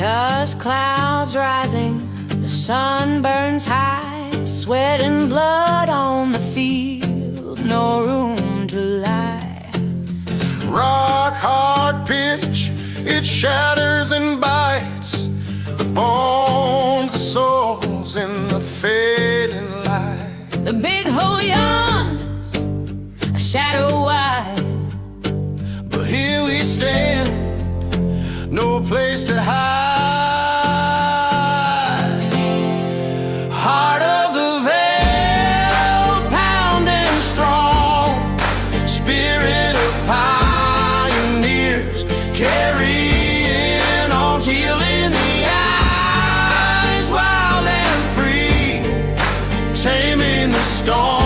Dust clouds rising, the sun burns high, sweat and blood on the field, no room to lie. Rock hard pitch, it shatters and bites the bones, the souls in the fading light. The big hole yawns, a shadow wide, but here we stand, no place to hide. Heart of the vale, pounding strong, spirit of pioneers, carrying on till in the eyes, wild and free, taming the storm.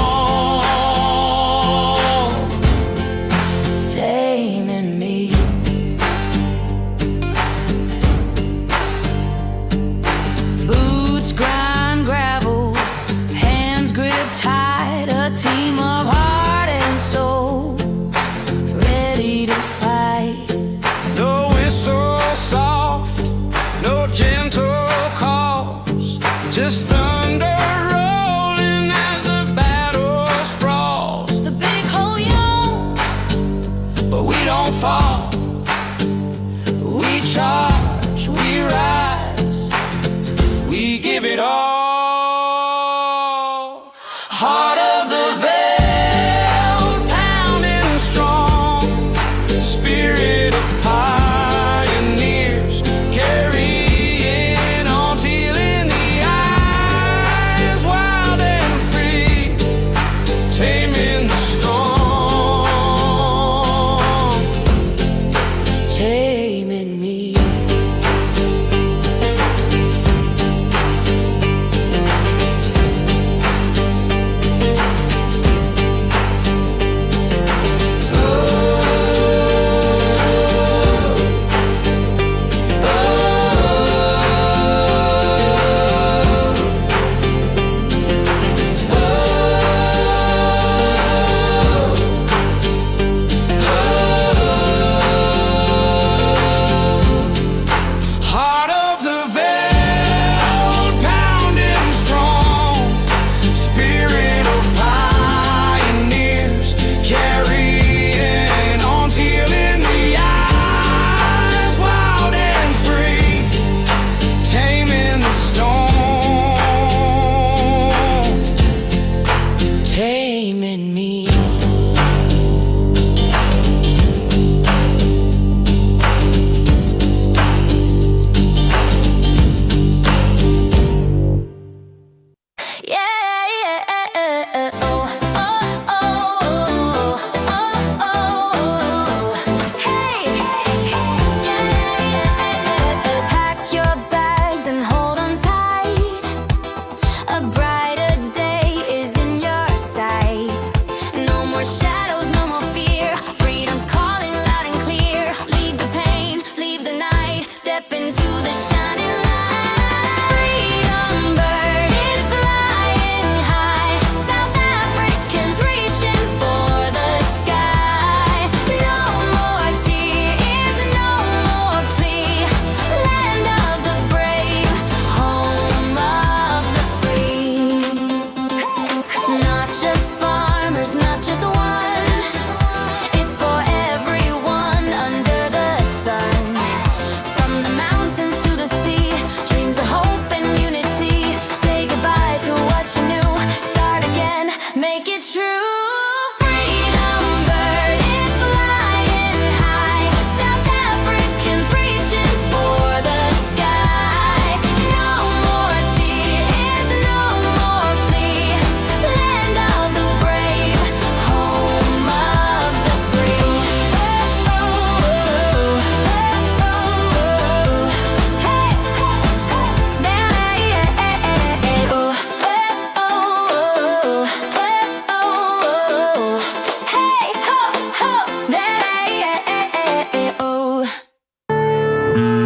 Team of heart and soul, ready to fight. No whistle soft, no gentle calls, just thunder rolling as the battle sprawls. The big hole yawns, but we don't fall. We charge, we rise, we give it all. Heart of the vale, pounding strong, spirit of pioneers, carrying on till in the eyes, wild and free, taming the storm, taming me.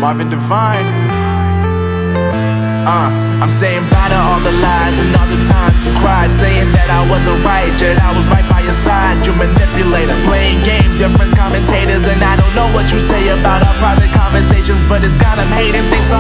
Marvin Divine. I'm saying bye to all the lies and all the times you cried, saying that I wasn't right, yet I was right by your side. You manipulator, playing games, your friends commentators, and I don't know what you say about our private conversations, but it's got them hating. Thanks to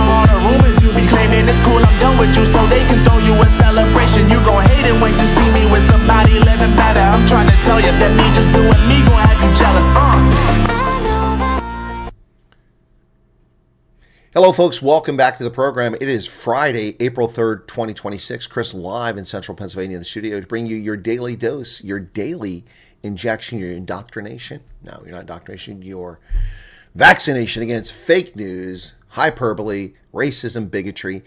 Hello, folks. Welcome back to the program. It is Friday, April 3rd, 2026. Chris live in central Pennsylvania in the studio to bring you your daily dose, your daily injection, your indoctrination. No, you're not indoctrination. Your vaccination against fake news, hyperbole, racism, bigotry,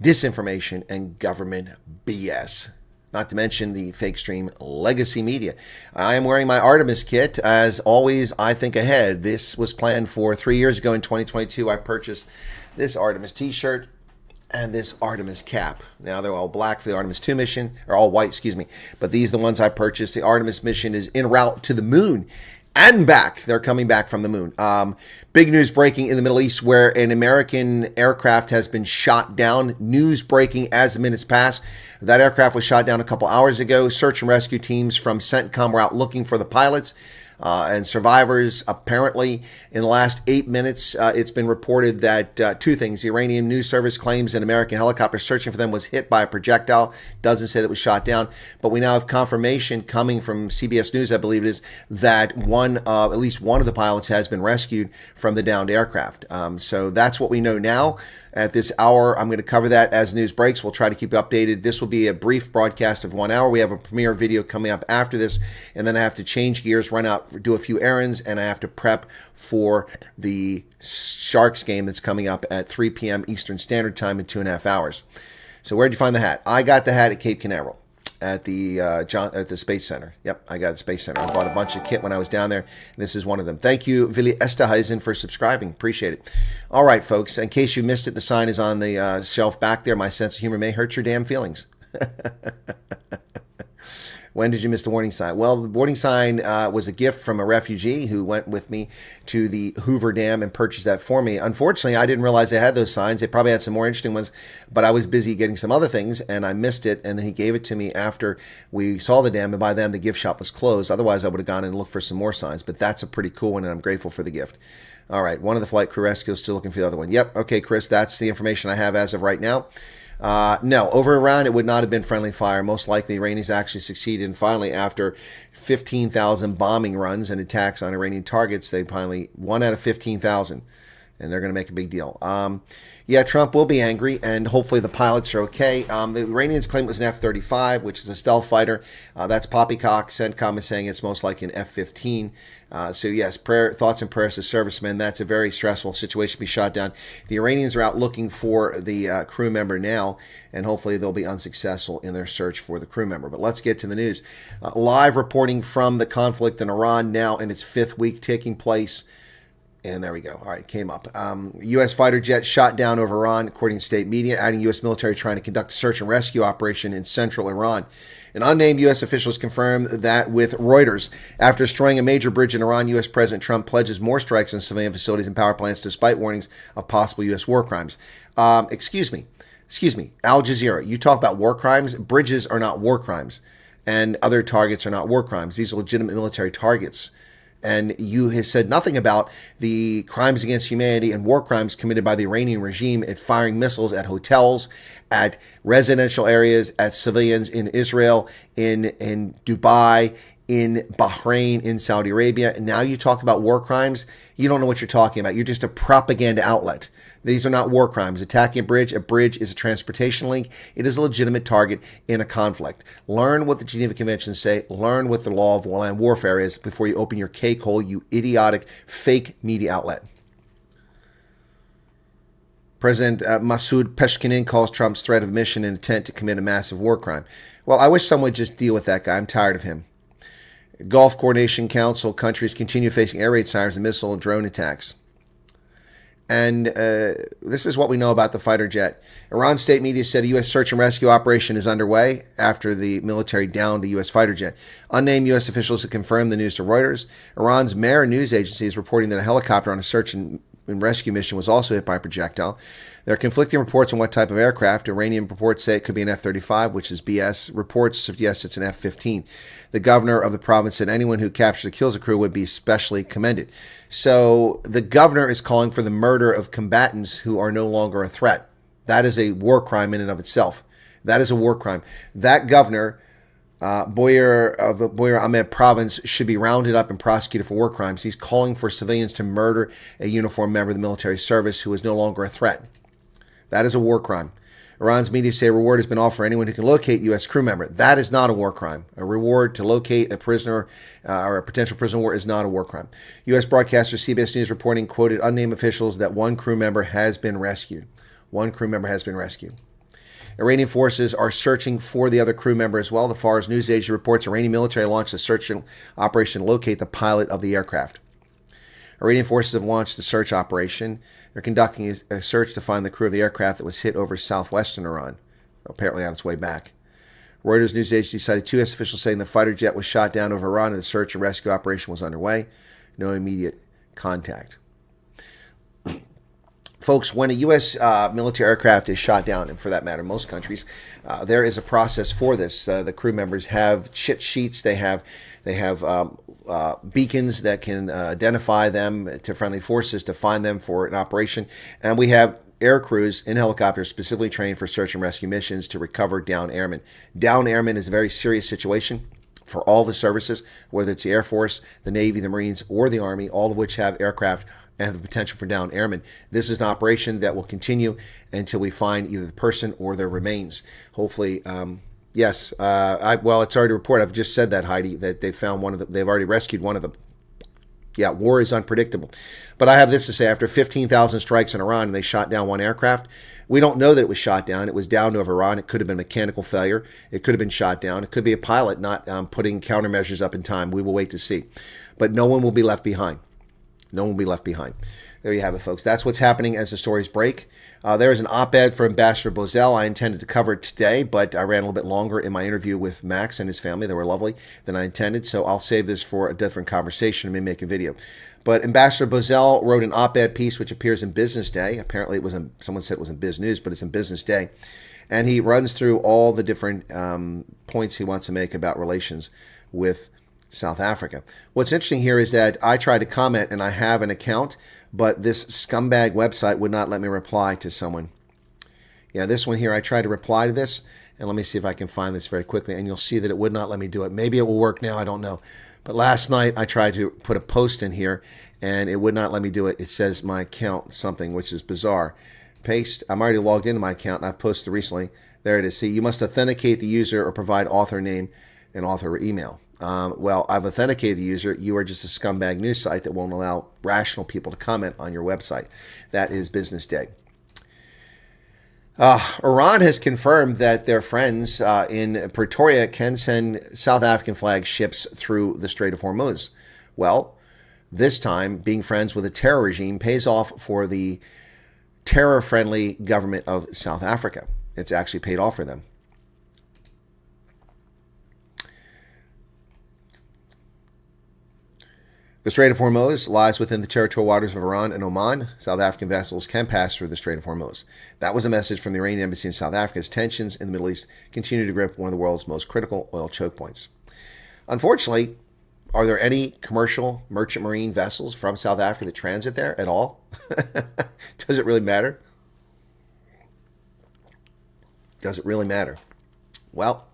disinformation, and government BS. Not to mention the fake stream legacy media. I am wearing my Artemis kit. As always, I think ahead. This was planned for 3 years ago in 2022. I purchased this Artemis t-shirt and this Artemis cap. Now they're all black for the Artemis 2 mission, or all white, excuse me. But these are the ones I purchased. The Artemis mission is en route to the moon and back. They're coming back from the moon. Big news breaking in the Middle East where an American aircraft has been shot down. News breaking as the minutes pass. That aircraft was shot down a couple hours ago. Search and rescue teams from CENTCOM were out looking for the pilots and survivors. Apparently, in the last 8 minutes, it's been reported that two things. The Iranian news service claims an American helicopter searching for them was hit by a projectile. Doesn't say that it was shot down. But we now have confirmation coming from CBS News, I believe it is, that at least one of the pilots has been rescued from the downed aircraft. So that's what we know now. At this hour, I'm going to cover that as news breaks. We'll try to keep you updated. This will be a brief broadcast of 1 hour. We have a premiere video coming up after this, and then I have to change gears, run out, do a few errands, and I have to prep for the Sharks game that's coming up at 3 p.m. Eastern Standard Time in 2.5 hours. So where'd you find the hat? I got the hat at Cape Canaveral at the Space Center. Yep, I got the Space Center. I bought a bunch of kit when I was down there. This is one of them. Thank you, Willi Esterhuizen, for subscribing. Appreciate it. All right, folks. In case you missed it, the sign is on the shelf back there. My sense of humor may hurt your damn feelings. When did you miss the warning sign? Well, the warning sign was a gift from a refugee who went with me to the Hoover Dam and purchased that for me. Unfortunately, I didn't realize they had those signs. They probably had some more interesting ones, but I was busy getting some other things, and I missed it, and then he gave it to me after we saw the dam, and by then the gift shop was closed. Otherwise, I would have gone and looked for some more signs, but that's a pretty cool one, and I'm grateful for the gift. All right, one of the flight crew rescues still looking for the other one. Yep, okay, Chris, that's the information I have as of right now. No, over Iran, it would not have been friendly fire. Most likely, the Iranians actually succeeded. And finally, after 15,000 bombing runs and attacks on Iranian targets, they finally, 1 out of 15,000. And they're going to make a big deal. Yeah, Trump will be angry, and hopefully the pilots are okay. The Iranians claim it was an F-35, which is a stealth fighter. That's poppycock. CENTCOM is saying it's most likely an F-15. So yes, thoughts and prayers to servicemen. That's a very stressful situation to be shot down. The Iranians are out looking for the crew member now, and hopefully they'll be unsuccessful in their search for the crew member. But let's get to the news. Live reporting from the conflict in Iran now in its 5th week taking place. And there we go. All right, came up. U.S. fighter jet shot down over Iran, according to state media, adding U.S. military trying to conduct a search and rescue operation in central Iran. An unnamed U.S. officials confirmed that with Reuters. After destroying a major bridge in Iran, U.S. President Trump pledges more strikes on civilian facilities and power plants despite warnings of possible U.S. war crimes. Excuse me, Al Jazeera, you talk about war crimes. Bridges are not war crimes, and other targets are not war crimes. These are legitimate military targets. And you have said nothing about the crimes against humanity and war crimes committed by the Iranian regime at firing missiles at hotels, at residential areas, at civilians in Israel, in Dubai, in Bahrain, in Saudi Arabia. And now you talk about war crimes. You don't know what you're talking about. You're just a propaganda outlet. These are not war crimes. Attacking a bridge is a transportation link. It is a legitimate target in a conflict. Learn what the Geneva Conventions say. Learn what the law of land warfare is before you open your cake hole, you idiotic fake media outlet. President Masoud Peshkinan calls Trump's threat of mission an intent to commit a massive war crime. Well, I wish someone would just deal with that guy. I'm tired of him. Gulf Coordination Council countries continue facing air raid sirens and missile and drone attacks. And this is what we know about the fighter jet. Iran state media said a U.S. search and rescue operation is underway after the military downed a U.S. fighter jet. Unnamed U.S. officials have confirmed the news to Reuters. Iran's Mehr news agency is reporting that a helicopter on a search and rescue mission was also hit by a projectile. There are conflicting reports on what type of aircraft. Iranian reports say it could be an F-35, which is BS. Reports suggest it's an F-15. The governor of the province said anyone who captures or kills a crew would be especially commended. So the governor is calling for the murder of combatants who are no longer a threat. That is a war crime in and of itself. That is a war crime. That governor Boyer of Boyer Ahmed province should be rounded up and prosecuted for war crimes. He's calling for civilians to murder a uniformed member of the military service who is no longer a threat. That is a war crime. Iran's media say a reward has been offered for anyone who can locate U.S. crew member. That is not a war crime. A reward to locate a prisoner or a potential prisoner of war is not a war crime. U.S. broadcaster CBS News reporting quoted unnamed officials that one crew member has been rescued. One crew member has been rescued. Iranian forces are searching for the other crew member as well. The Fars news agency reports Iranian military launched a searching operation to locate the pilot of the aircraft. Iranian forces have launched a search operation. They're conducting a search to find the crew of the aircraft that was hit over southwestern Iran, apparently on its way back. Reuters news agency cited two U.S. officials saying the fighter jet was shot down over Iran and the search and rescue operation was underway. No immediate contact. Folks, when a U.S. military aircraft is shot down, and for that matter, most countries, there is a process for this. The crew members have chit sheets. They have beacons that can identify them to friendly forces to find them for an operation. And we have air crews in helicopters specifically trained for search and rescue missions to recover downed airmen. Downed airmen is a very serious situation for all the services, whether it's the Air Force, the Navy, the Marines, or the Army, all of which have aircraft and have the potential for downed airmen. This is an operation that will continue until we find either the person or their remains. Hopefully, yes. Well, it's already reported. I've just said that, Heidi, that they found one of them. They've already rescued one of them. Yeah, war is unpredictable. But I have this to say. After 15,000 strikes in Iran and they shot down one aircraft, we don't know that it was shot down. It was downed over Iran. It could have been mechanical failure. It could have been shot down. It could be a pilot not putting countermeasures up in time. We will wait to see. But no one will be left behind. No one will be left behind. There you have it, folks. That's what's happening as the stories break. There is an op-ed for Ambassador Bozell. I intended to cover it today, but I ran a little bit longer in my interview with Max and his family. They were lovely than I intended, so I'll save this for a different conversation and maybe make a video. But Ambassador Bozell wrote an op-ed piece which appears in Business Day. Apparently, it was someone said it was in Biz News, but it's in Business Day. And he runs through all the different points he wants to make about relations with South Africa. What's interesting here is that I tried to comment and I have an account, but this scumbag website would not let me reply to someone. Yeah, this one here, I tried to reply to this, and let me see if I can find this very quickly, and you'll see that it would not let me do it. Maybe it will work now, I don't know. But last night I tried to put a post in here, and it would not let me do it. It says my account something, which is bizarre. Paste. I'm already logged into my account, and I've posted recently. There it is. See, you must authenticate the user or provide author name and author email. Well, I've authenticated the user. You are just a scumbag news site that won't allow rational people to comment on your website. That is Business Day. Iran has confirmed that their friends in Pretoria can send South African flag ships through the Strait of Hormuz. Well, this time, being friends with a terror regime pays off for the terror-friendly government of South Africa. It's actually paid off for them. The Strait of Hormuz lies within the territorial waters of Iran and Oman. South African vessels can pass through the Strait of Hormuz. That was a message from the Iranian embassy in South Africa as tensions in the Middle East continue to grip one of the world's most critical oil choke points. Unfortunately, are there any commercial merchant marine vessels from South Africa that transit there at all? Does it really matter? Does it really matter? Well,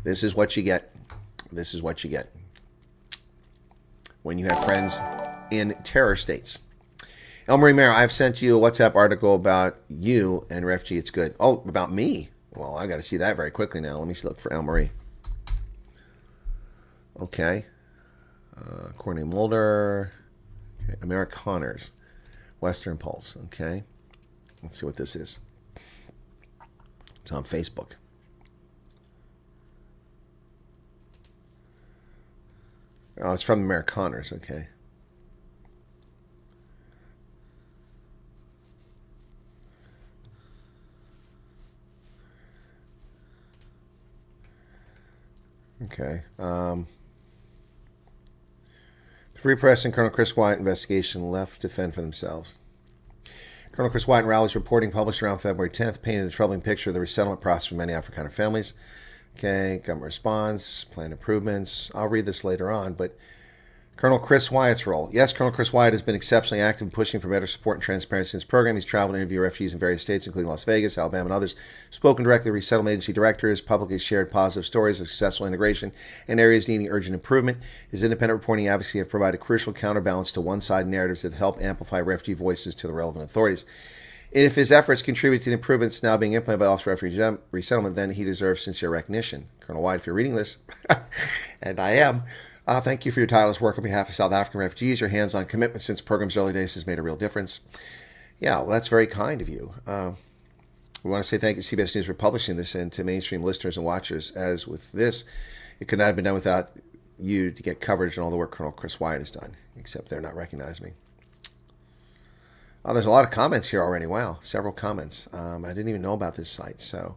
this is what you get. This is what you get when you have friends in terror states. El-Marie Mayer, I've sent you a WhatsApp article about you and refugee. It's good. Oh, about me? Well, I got to see that very quickly now. Let me look for El-Marie. Okay. Courtney Mulder. Okay. Amerikaners. Western Pulse. Okay. Let's see what this is. It's on Facebook. Oh, it's from Amerikaners, okay. Okay. The Free Press and Colonel Chris Wyatt investigation left to fend for themselves. Colonel Chris Wyatt and Rowley's reporting published around February 10th painted a troubling picture of the resettlement process for many Afrikaner families. Okay, government response, planned improvements. I'll read this later on, but Colonel Chris Wyatt's role. Yes, Colonel Chris Wyatt has been exceptionally active in pushing for better support and transparency in his program. He's traveled to interview refugees in various states, including Las Vegas, Alabama, and others. Spoken directly to resettlement agency directors, publicly shared positive stories of successful integration in areas needing urgent improvement. His independent reporting advocacy have provided crucial counterbalance to one-sided narratives that help amplify refugee voices to the relevant authorities. If his efforts contribute to the improvements now being implemented by the Office of Refugee Resettlement, then he deserves sincere recognition. Colonel Wyatt, if you're reading this, and I am, thank you for your tireless work on behalf of South African refugees. Your hands-on commitment since the program's early days has made a real difference. Yeah, well, that's very kind of you. We want to say thank you to CBS News for publishing this and to mainstream listeners and watchers. As with this, it could not have been done without you to get coverage on all the work Colonel Chris Wyatt has done, except they're not recognizing me. Oh, there's a lot of comments here already. Wow, several comments. I didn't even know about this site. So,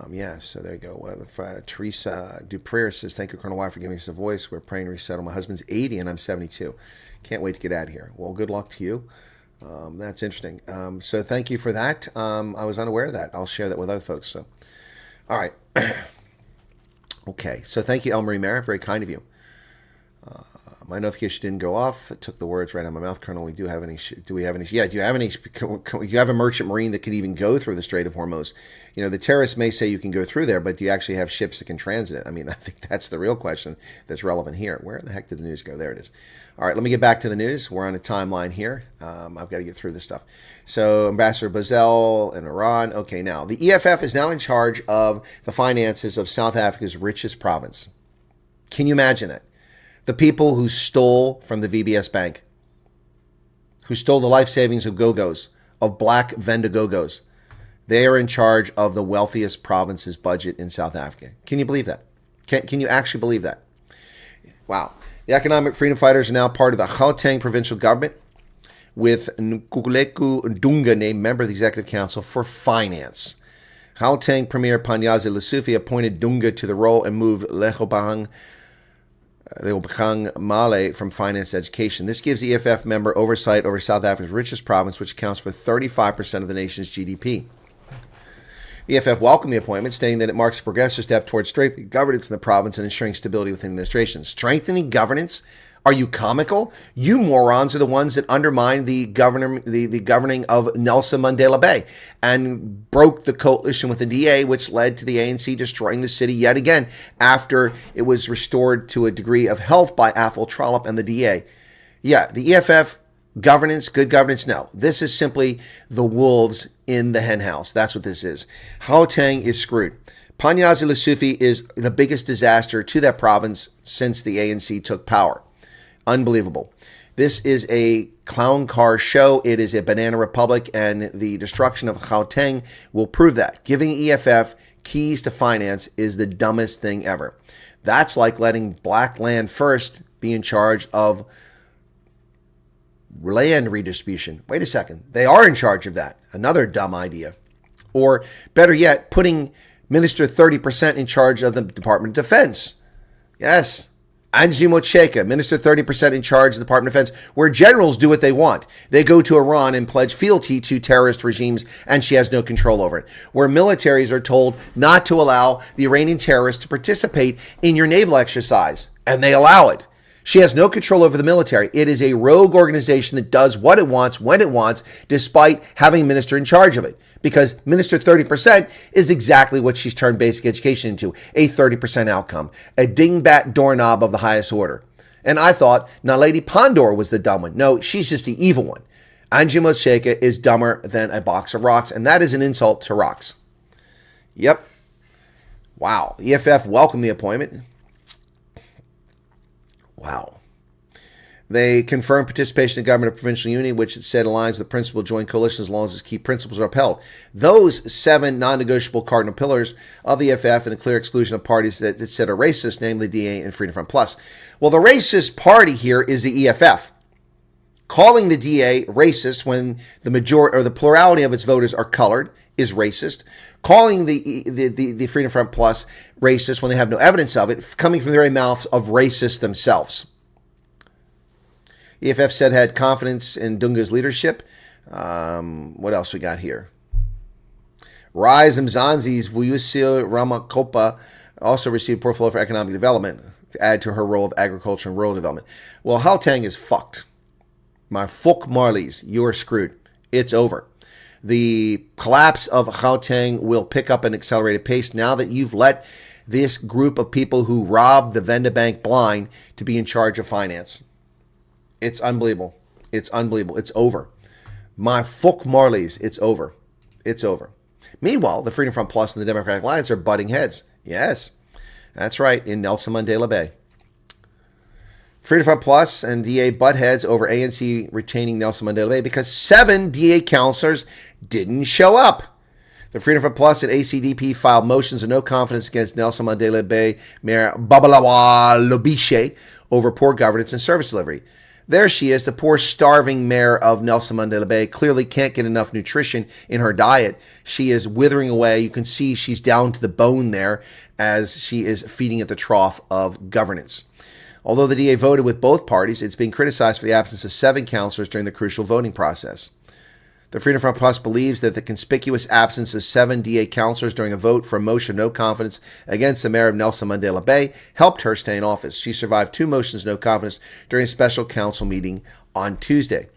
yeah, so there you go. Teresa Duprier says, thank you, Colonel Wyatt, for giving us a voice. We're praying to resettle. My husband's 80 and I'm 72. Can't wait to get out of here. Well, good luck to you. That's interesting. So thank you for that. I was unaware of that. I'll share that with other folks. So, all right. Okay. So thank you, El Marie Merritt. Very kind of you. My notification didn't go off. It took the words right out of my mouth, Colonel. Do we have any? Yeah. Do you have any? Do you have a merchant marine that could even go through the Strait of Hormuz? You know, the terrorists may say you can go through there, but do you actually have ships that can transit? I mean, I think that's the real question that's relevant here. Where the heck did the news go? There it is. All right, let me get back to the news. We're on a timeline here. I've got to get through this stuff. So, Ambassador Bozel in Iran. Okay, now the EFF is now in charge of the finances of South Africa's richest province. Can you imagine that? The people who stole from the VBS Bank, who stole the life savings of go-go's, of black Vendigogos, they are in charge of the wealthiest province's budget in South Africa. Can you believe that? Can you actually believe that? Wow. The economic freedom fighters are now part of the Gauteng provincial government, with Nkululeko Ndunga named member of the Executive Council for Finance. Gauteng Premier Panyaza Lesufi appointed Dunga to the role and moved Leobang Male from finance to education. This gives the EFF member oversight over South Africa's richest province, which accounts for 35% of the nation's GDP. The EFF welcomed the appointment, stating that it marks a progressive step towards strengthening governance in the province and ensuring stability within the administration. Strengthening governance? Are you comical? You morons are the ones that undermined the governing of Nelson Mandela Bay and broke the coalition with the DA, which led to the ANC destroying the city yet again after it was restored to a degree of health by Athol Trollop and the DA. Yeah, the EFF governance, good governance, no. This is simply the wolves in the henhouse. That's what this is. Gauteng is screwed. Panyaza Lesufi is the biggest disaster to that province since the ANC took power. Unbelievable. This is a clown car show. It is a banana republic, and the destruction of Gauteng will prove that. Giving EFF keys to finance is the dumbest thing ever. That's like letting Black Land First be in charge of land redistribution. Wait a second. They are in charge of that. Another dumb idea. Or better yet, putting Minister 30% in charge of the Department of Defense. Yes. Angie Motshekga, Minister 30% in charge of the Department of Defense, where generals do what they want. They go to Iran and pledge fealty to terrorist regimes, and she has no control over it. Where militaries are told not to allow the Iranian terrorists to participate in your naval exercise, and they allow it. She has no control over the military. It is a rogue organization that does what it wants, when it wants, despite having a minister in charge of it. Because Minister 30% is exactly what she's turned basic education into, a 30% outcome, a dingbat doorknob of the highest order. And I thought Naledi Pandor was the dumb one. No, she's just the evil one. Angie Motshekga is dumber than a box of rocks, and that is an insult to rocks. Yep. Wow. EFF welcomed the appointment. Wow. They confirmed participation in government of provincial unity, which it said aligns with the principle of joint coalition as long as its key principles are upheld. Those 7 non-negotiable cardinal pillars of the EFF and a clear exclusion of parties that it said are racist, namely DA and Freedom Front Plus. Well, the racist party here is the EFF. Calling the DA racist when the majority or the plurality of its voters are colored is racist. Calling the Freedom Front Plus racist when they have no evidence of it, coming from the very mouths of racists themselves. EFF said had confidence in Dunga's leadership. What else we got here? Rise Mzansi's Vuyusio Ramakopa also received portfolio for economic development. to add to her role of agriculture and rural development. Well, Gauteng is fucked. My fuck Marlies, you're screwed. It's over. The collapse of Gauteng will pick up an accelerated pace now that you've let this group of people who robbed the Vendor Bank blind to be in charge of finance. It's unbelievable. It's unbelievable. It's over. My fuck Marlies, it's over. It's over. Meanwhile, the Freedom Front Plus and the Democratic Alliance are butting heads. Yes, that's right, in Nelson Mandela Bay. Freedom Front Plus and DA butt heads over ANC retaining Nelson Mandela Bay because 7 DA councillors didn't show up. The Freedom Front Plus and ACDP filed motions of no confidence against Nelson Mandela Bay Mayor Babalawa Lobishe over poor governance and service delivery. There she is, the poor starving mayor of Nelson Mandela Bay, clearly can't get enough nutrition in her diet. She is withering away. You can see she's down to the bone there as she is feeding at the trough of governance. Although the DA voted with both parties, it's being criticized for the absence of 7 councillors during the crucial voting process. The Freedom Front Plus believes that the conspicuous absence of 7 DA councillors during a vote for a motion of no confidence against the mayor of Nelson Mandela Bay helped her stay in office. She survived 2 motions of no confidence during a special council meeting on Tuesday.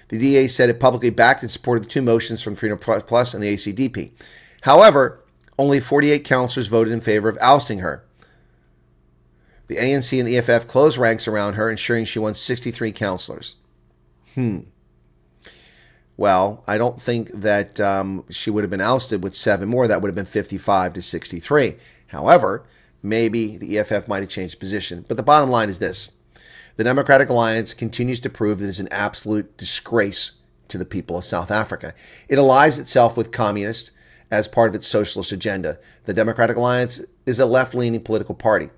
The DA said it publicly backed and supported the 2 motions from Freedom Plus and the ACDP. However, only 48 councillors voted in favor of ousting her. The ANC and the EFF closed ranks around her, ensuring she won 63 councillors. Well, I don't think that she would have been ousted with 7 more. That would have been 55 to 63. However, maybe the EFF might have changed position. But the bottom line is this. The Democratic Alliance continues to prove that it is an absolute disgrace to the people of South Africa. It allies itself with communists as part of its socialist agenda. The Democratic Alliance is a left-leaning political party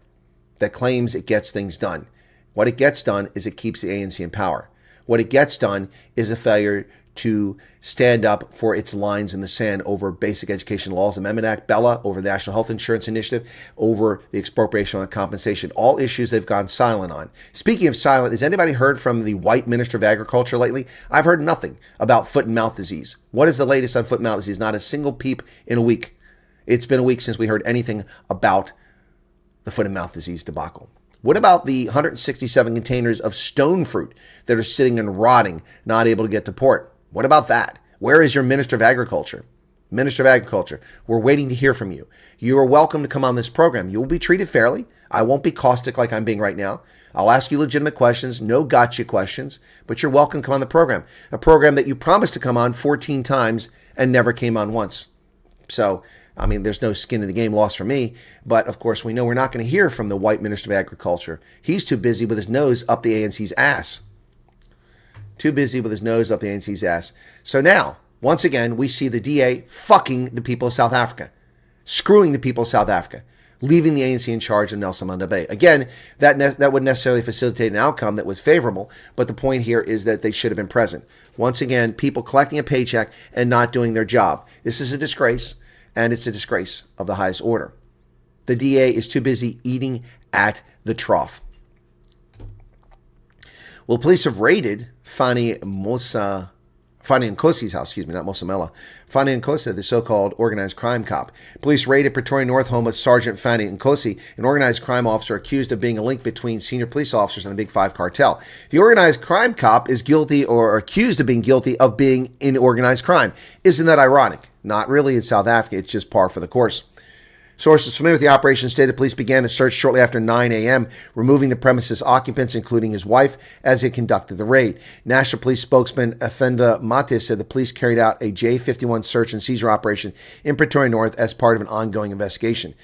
that claims it gets things done. What it gets done is it keeps the ANC in power. What it gets done is a failure to stand up for its lines in the sand over Basic Education Laws Amendment Act, Bella, over the National Health Insurance Initiative, over the expropriation on compensation, all issues they've gone silent on. Speaking of silent, has anybody heard from the white Minister of Agriculture lately? I've heard nothing about foot and mouth disease. What is the latest on foot and mouth disease? Not a single peep in a week. It's been a week since we heard anything about the foot and mouth disease debacle. What about the 167 containers of stone fruit that are sitting and rotting, not able to get to port? What about that? Where is your Minister of Agriculture? Minister of Agriculture, we're waiting to hear from you. You are welcome to come on this program. You will be treated fairly. I won't be caustic like I'm being right now. I'll ask you legitimate questions, no gotcha questions, but you're welcome to come on the program. A program that you promised to come on 14 times and never came on once. So, I mean, there's no skin in the game lost for me. But, of course, we know we're not going to hear from the white Minister of Agriculture. He's too busy with his nose up the ANC's ass. Too busy with his nose up the ANC's ass. So now, once again, we see the DA fucking the people of South Africa. Screwing the people of South Africa. Leaving the ANC in charge of Nelson Mandela Bay. Again, that wouldn't necessarily facilitate an outcome that was favorable, but the point here is that they should have been present. Once again, people collecting a paycheck and not doing their job. This is a disgrace, and it's a disgrace of the highest order. The DA is too busy eating at the trough. Well, police have raided Fani Nkosi's house, not Mosamela. Fani Nkosi, the so-called organized crime cop. Police raided Pretoria North home of Sergeant Fani Nkosi, an organized crime officer accused of being a link between senior police officers and the Big Five cartel. The organized crime cop is guilty or accused of being guilty of being in organized crime. Isn't that ironic? Not really in South Africa. It's just par for the course. Sources familiar with the operation stated police began a search shortly after 9 a.m., removing the premises occupants, including his wife, as they conducted the raid. National Police spokesman Athenda Mate said the police carried out a J51 search and seizure operation in Pretoria North as part of an ongoing investigation.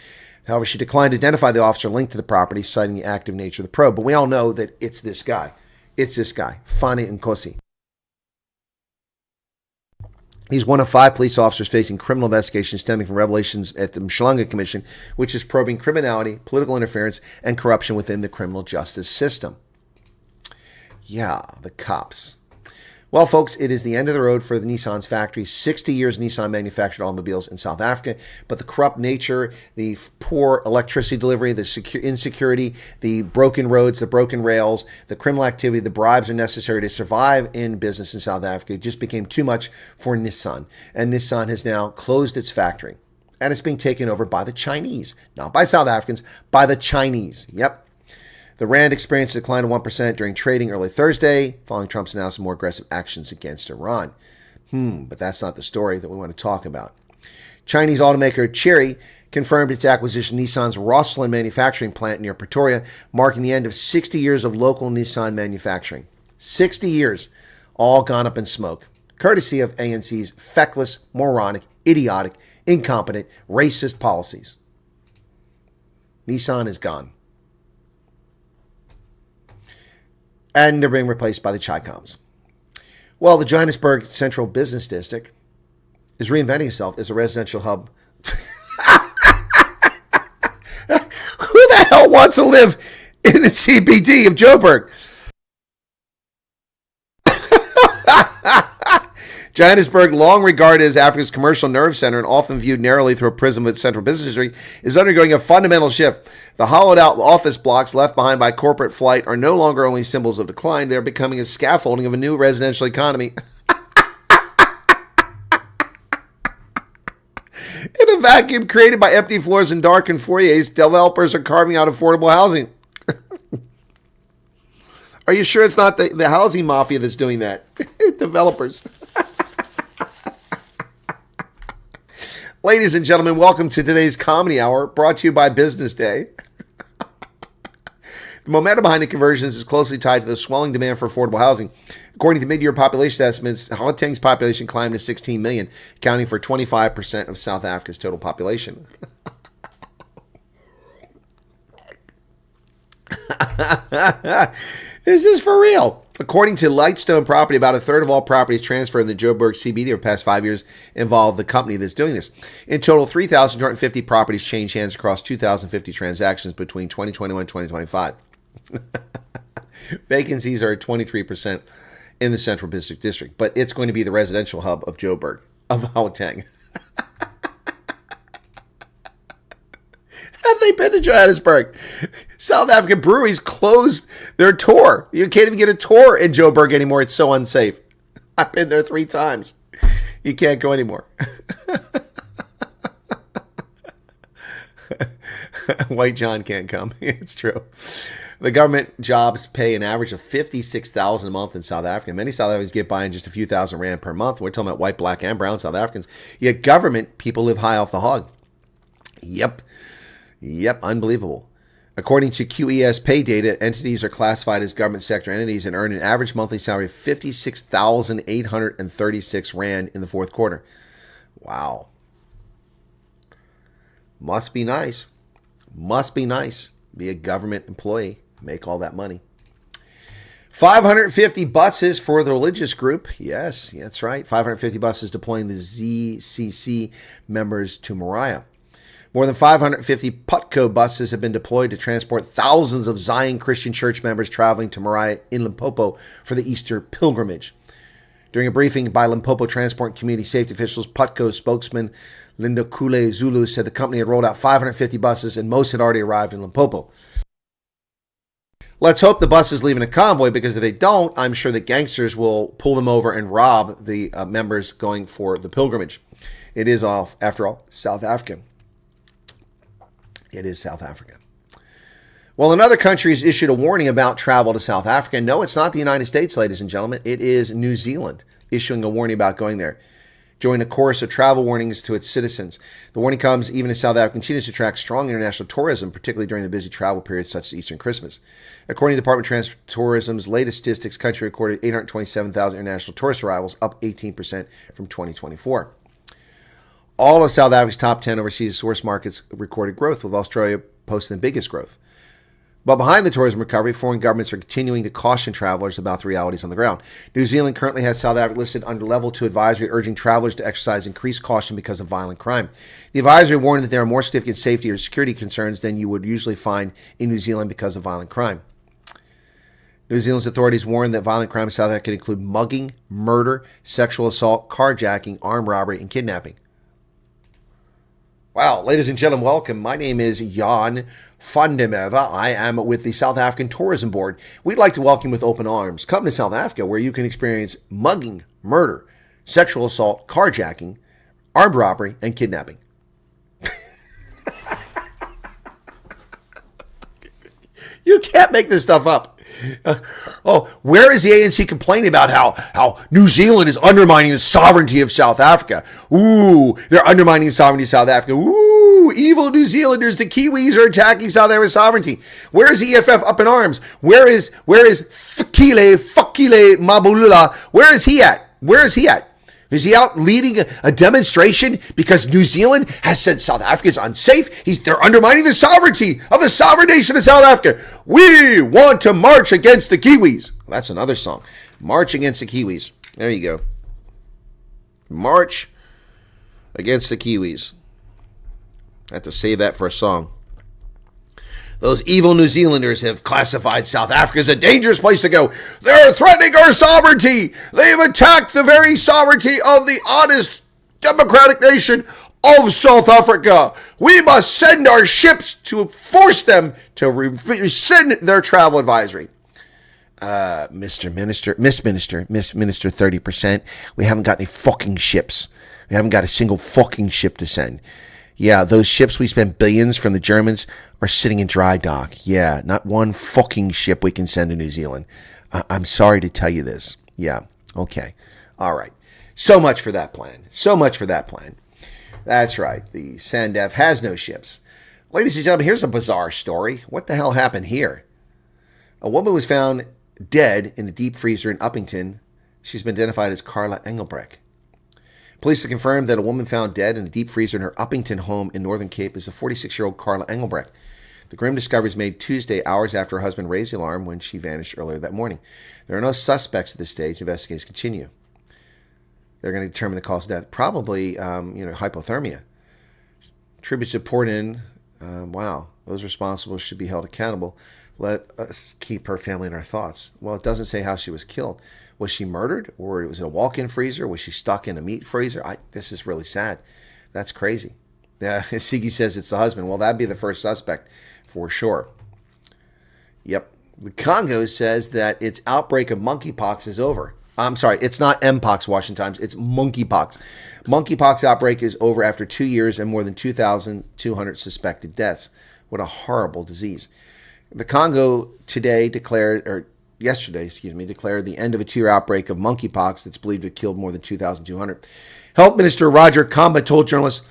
However, she declined to identify the officer linked to the property, citing the active nature of the probe. But we all know that it's this guy. It's this guy, Fani Nkosi. He's one of 5 police officers facing criminal investigations stemming from revelations at the Mhlanga Commission, which is probing criminality, political interference, and corruption within the criminal justice system. Yeah, the cops. Well, folks, it is the end of the road for the Nissan's factory. 60 years Nissan manufactured automobiles in South Africa, but the corrupt nature, the poor electricity delivery, the insecurity, the broken roads, the broken rails, the criminal activity, the bribes are necessary to survive in business in South Africa. It just became too much for Nissan, and Nissan has now closed its factory, and it's being taken over by the Chinese. Not by South Africans, by the Chinese. Yep. The rand experienced a decline of 1% during trading early Thursday, following Trump's announcement of more aggressive actions against Iran. But that's not the story that we want to talk about. Chinese automaker Chery confirmed its acquisition of Nissan's Rosslyn manufacturing plant near Pretoria, marking the end of 60 years of local Nissan manufacturing. 60 years, all gone up in smoke, courtesy of ANC's feckless, moronic, idiotic, incompetent, racist policies. Nissan is gone. And they're being replaced by the Chi-Coms. Well, the Johannesburg Central Business District is reinventing itself as a residential hub. Who the hell wants to live in the CBD of Joburg? Johannesburg, long regarded as Africa's commercial nerve center and often viewed narrowly through a prism of its central business district, is undergoing a fundamental shift. The hollowed-out office blocks left behind by corporate flight are no longer only symbols of decline, they are becoming a scaffolding of a new residential economy. In a vacuum created by empty floors and darkened foyers, developers are carving out affordable housing. Are you sure it's not the housing mafia that's doing that? Developers. Ladies and gentlemen, welcome to today's Comedy Hour, brought to you by Business Day. The momentum behind the conversions is closely tied to the swelling demand for affordable housing. According to mid-year population estimates, Gauteng's population climbed to 16 million, accounting for 25% of South Africa's total population. This is for real. According to Lightstone Property, about a third of all properties transferred in the Joburg CBD over the past 5 years involve the company that's doing this. In total, 3,250 properties changed hands across 2,050 transactions between 2021 and 2025. Vacancies are at 23% in the Central Business District, but it's going to be the residential hub of Joburg, of Gauteng. Have they been to Johannesburg? South African breweries closed their tour. You can't even get a tour in Joburg anymore. It's so unsafe. I've been there 3 times. You can't go anymore. White John can't come. It's true. The government jobs pay an average of $56,000 a month in South Africa. Many South Africans get by in just a few thousand rand per month. We're talking about white, black, and brown South Africans. Yet government people live high off the hog. Yep, unbelievable. According to QES pay data, entities are classified as government sector entities and earn an average monthly salary of 56,836 rand in the fourth quarter. Wow. Must be nice. Be a government employee. Make all that money. 550 buses for the religious group. Yes, that's right. 550 buses deploying the ZCC members to Moriah. More than 550 Putco buses have been deployed to transport thousands of Zion Christian Church members traveling to Moriah in Limpopo for the Easter pilgrimage. During a briefing by Limpopo Transport and Community Safety officials, Putco spokesman Linda Kule Zulu said the company had rolled out 550 buses and most had already arrived in Limpopo. Let's hope the buses leave in a convoy, because if they don't, I'm sure the gangsters will pull them over and rob the members going for the pilgrimage. It is, after all, South Africa. It is South Africa. Well, another country has issued a warning about travel to South Africa. No, it's not the United States, ladies and gentlemen. It is New Zealand issuing a warning about going there, joining a chorus of travel warnings to its citizens. The warning comes even as South Africa continues to attract strong international tourism, particularly during the busy travel periods such as Easter and Christmas. According to the Department of Tourism's latest statistics, the country recorded 827,000 international tourist arrivals, up 18% from 2024. All of South Africa's top 10 overseas source markets recorded growth, with Australia posting the biggest growth. But behind the tourism recovery, foreign governments are continuing to caution travelers about the realities on the ground. New Zealand currently has South Africa listed under Level 2 advisory, urging travelers to exercise increased caution because of violent crime. The advisory warned that there are more significant safety or security concerns than you would usually find in New Zealand because of violent crime. New Zealand's authorities warned that violent crime in South Africa could include mugging, murder, sexual assault, carjacking, armed robbery, and kidnapping. Wow, ladies and gentlemen, welcome. My name is Jan van der Merwe. I am with the South African Tourism Board. We'd like to welcome you with open arms. Come to South Africa, where you can experience mugging, murder, sexual assault, carjacking, armed robbery, and You can't make this stuff up. Where is the ANC complaining about how New Zealand is undermining the sovereignty of South Africa? Ooh, they're undermining the sovereignty of South Africa. Ooh, evil New Zealanders, the Kiwis are attacking South Africa's sovereignty. Where is the EFF up in arms? Where is Fakile Mabulula? Where is he at? Where is he at? Is he out leading a demonstration because New Zealand has said South Africa is unsafe? They're undermining the sovereignty of the sovereign nation of South Africa. We want to march against the Kiwis. That's another song. March against the Kiwis. There you go. March against the Kiwis. I have to save that for a song. Those evil New Zealanders have classified South Africa as a dangerous place to go. They're threatening our sovereignty. They've attacked the very sovereignty of the honest democratic nation of South Africa. We must send our ships to force them to rescind their travel advisory. Miss Minister, 30%. We haven't got any fucking ships. We haven't got a single fucking ship to send. Yeah, those ships we spent billions from the Germans are sitting in dry dock. Yeah, not one fucking ship we can send to New Zealand. I'm sorry to tell you this. Yeah, okay. All right. So much for that plan. So much for that plan. That's right. The SANDF has no ships. Ladies and gentlemen, here's a bizarre story. What the hell happened here? A woman was found dead in a deep freezer in Uppington. She's been identified as Carla Engelbrecht. Police have confirmed that a woman found dead in a deep freezer in her Uppington home in Northern Cape is a 46-year-old Carla Engelbrecht. The grim discovery was made Tuesday, hours after her husband raised the alarm when she vanished earlier that morning. There are no suspects at this stage. Investigations continue. They're going to determine the cause of death. Probably, hypothermia. Tributes have poured in. Wow. Those responsible should be held accountable. Let us keep her family in our thoughts. Well, it doesn't say how she was killed. Was she murdered, or was it a walk-in freezer? Was she stuck in a meat freezer? This is really sad. That's crazy. Yeah, Sigi says it's the husband. Well, that'd be the first suspect for sure. Yep. The Congo says that its outbreak of monkeypox is over. I'm sorry, it's not Mpox, Washington Times. It's monkeypox. Monkeypox outbreak is over after 2 years and more than 2,200 suspected deaths. What a horrible disease. The Congo yesterday, declared the end of a 2-year outbreak of monkeypox that's believed to have killed more than 2,200. Health Minister Roger Kamba told journalists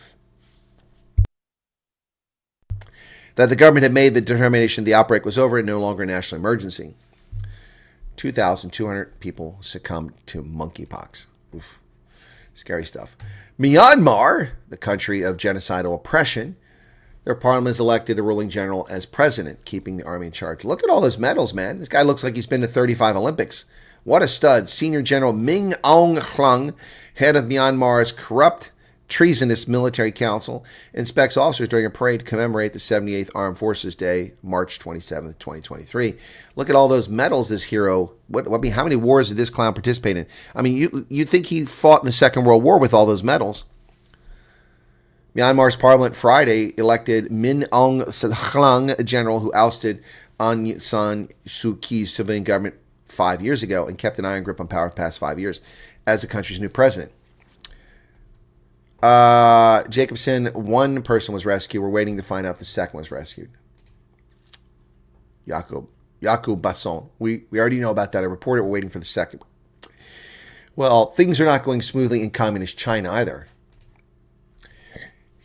that the government had made the determination the outbreak was over and no longer a national emergency. 2,200 people succumbed to monkeypox. Oof. Scary stuff. Myanmar, the country of genocidal oppression, their parliament has elected a ruling general as president, keeping the army in charge. Look at all those medals, man. This guy looks like he's been to 35 Olympics. What a stud. Senior General Min Aung Hlaing, head of Myanmar's corrupt, treasonous military council, inspects officers during a parade to commemorate the 78th Armed Forces Day, March 27th, 2023. Look at all those medals this hero. How many wars did this clown participate in? I mean, you think he fought in the Second World War with all those medals. Myanmar's parliament Friday elected Min Aung Hlaing, a general who ousted Aung San Suu Kyi's civilian government 5 years ago and kept an iron grip on power the past 5 years as the country's new president. Jacobson, one person was rescued. We're waiting to find out if the second was rescued. Jacob Basson. We already know about that. I reported we're waiting for the second. Well, things are not going smoothly in communist China either.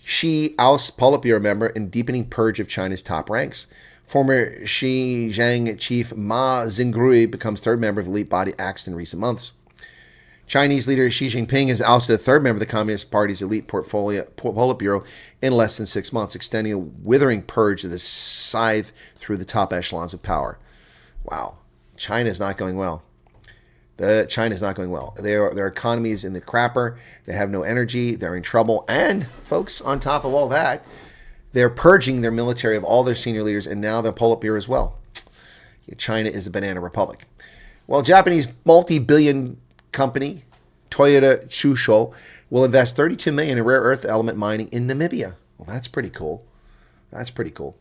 Xi ousts Politburo member in deepening purge of China's top ranks. Former Xinjiang chief Ma Xingrui becomes third member of the elite body axed in recent months. Chinese leader Xi Jinping has ousted a third member of the Communist Party's elite Politburo in less than 6 months, extending a withering purge of the scythe through the top echelons of power. Wow. China is not going well. China is not going well. Their economy is in the crapper. They have no energy. They're in trouble. And, folks, on top of all that, they're purging their military of all their senior leaders and now their Politburo as well. China is a banana republic. Well, Japanese multi-billion company Toyota Tsusho will invest $32 million in rare earth element mining in Namibia. Well, that's pretty cool. That's pretty cool.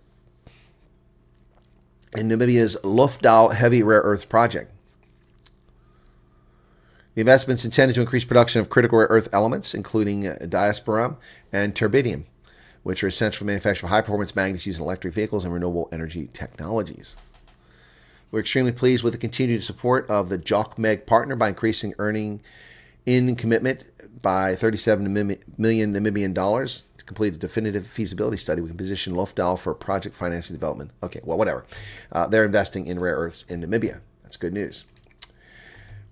In Namibia's Lufdal heavy rare earth project. The investment's intended to increase production of critical rare earth elements, including dysprosium and terbidium, which are essential for manufacture of high-performance magnets used in electric vehicles and renewable energy technologies. We're extremely pleased with the continued support of the JOC-MEG partner by increasing earning in commitment by 37 million Namibian dollars to complete a definitive feasibility study. We can position Lofdal for project financing development. Okay, well, whatever. They're investing in rare earths in Namibia. That's good news.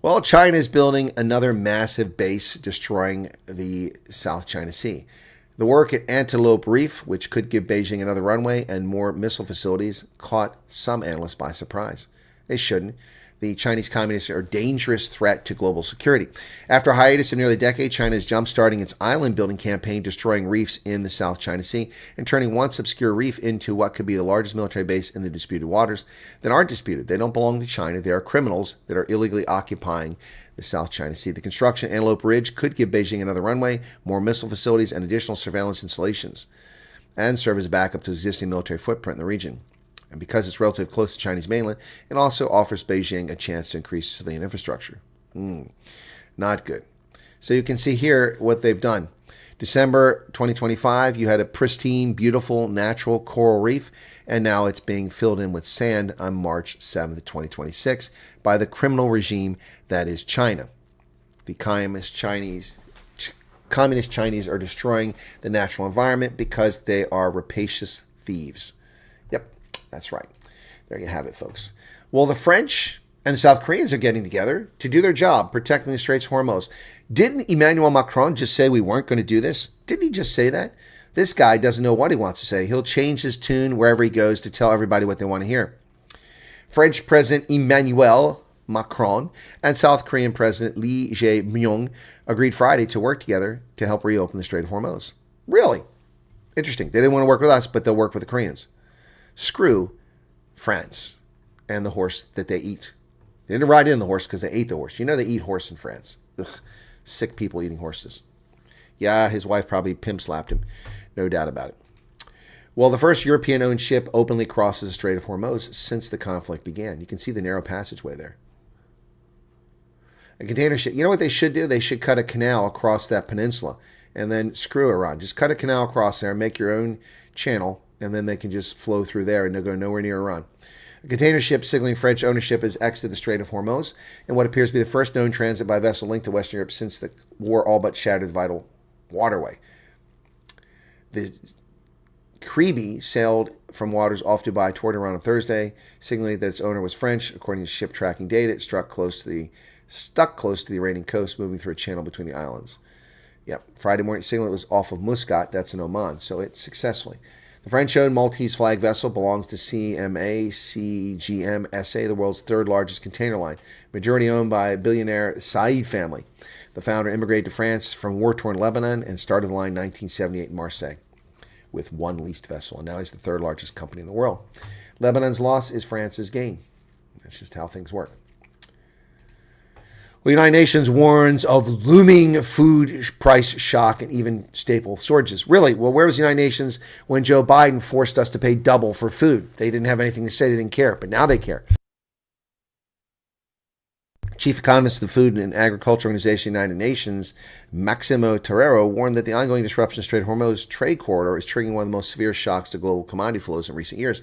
Well, China is building another massive base destroying the South China Sea. The work at Antelope Reef, which could give Beijing another runway and more missile facilities, caught some analysts by surprise. They shouldn't. The Chinese communists are a dangerous threat to global security. After a hiatus of nearly a decade, China is jump-starting its island-building campaign, destroying reefs in the South China Sea and turning once obscure reef into what could be the largest military base in the disputed waters that aren't disputed. They don't belong to China. They are criminals that are illegally occupying the South China Sea. The construction of Antelope Ridge could give Beijing another runway, more missile facilities, and additional surveillance installations, and serve as a backup to existing military footprint in the region. And because it's relatively close to Chinese mainland, it also offers Beijing a chance to increase civilian infrastructure. Not good. So you can see here what they've done. December 2025, you had a pristine, beautiful, natural coral reef, and now it's being filled in with sand on March 7th, 2026, by the criminal regime that is China. The communist Chinese are destroying the natural environment because they are rapacious thieves. Yep, that's right. There you have it, folks. Well, the French and the South Koreans are getting together to do their job, protecting the Straits of Hormuz. Didn't Emmanuel Macron just say we weren't going to do this? Didn't he just say that? This guy doesn't know what he wants to say. He'll change his tune wherever he goes to tell everybody what they want to hear. French President Emmanuel Macron and South Korean President Lee Jae-myung agreed Friday to work together to help reopen the Strait of Hormuz. Really? Interesting. They didn't want to work with us, but they'll work with the Koreans. Screw France and the horse that they eat. They didn't ride in the horse because they ate the horse. You know they eat horse in France. Ugh, sick people eating horses. Yeah, his wife probably pimp slapped him. No doubt about it. Well, the first European-owned ship openly crosses the Strait of Hormuz since the conflict began. You can see the narrow passageway there. A container ship. You know what they should do? They should cut a canal across that peninsula and then screw Iran. Just cut a canal across there and make your own channel, and then they can just flow through there and they'll go nowhere near Iran. A container ship signaling French ownership has exited the Strait of Hormuz in what appears to be the first known transit by vessel linked to Western Europe since the war all but shattered the vital waterway. The Kribi sailed from waters off Dubai toward Iran on Thursday, signaling that its owner was French. According to ship tracking data, it stuck close to the Iranian coast, moving through a channel between the islands. Yep, Friday morning signal it was off of Muscat, that's in Oman, so it successfully. The French-owned Maltese flag vessel belongs to CMA CGM SA, the world's third largest container line, majority owned by billionaire Said family. The founder immigrated to France from war-torn Lebanon and started the line in 1978 in Marseille with one leased vessel, and now he's the third largest company in the world. Lebanon's loss is France's gain. That's just how things work. Well, the United Nations warns of looming food price shock and even staple shortages. Really? Well, where was the United Nations when Joe Biden forced us to pay double for food? They didn't have anything to say. They didn't care, but now they care. Chief economist of the Food and Agriculture Organization of the United Nations, Maximo Torero, warned that the ongoing disruption of the Strait of Hormuz trade corridor is triggering one of the most severe shocks to global commodity flows in recent years.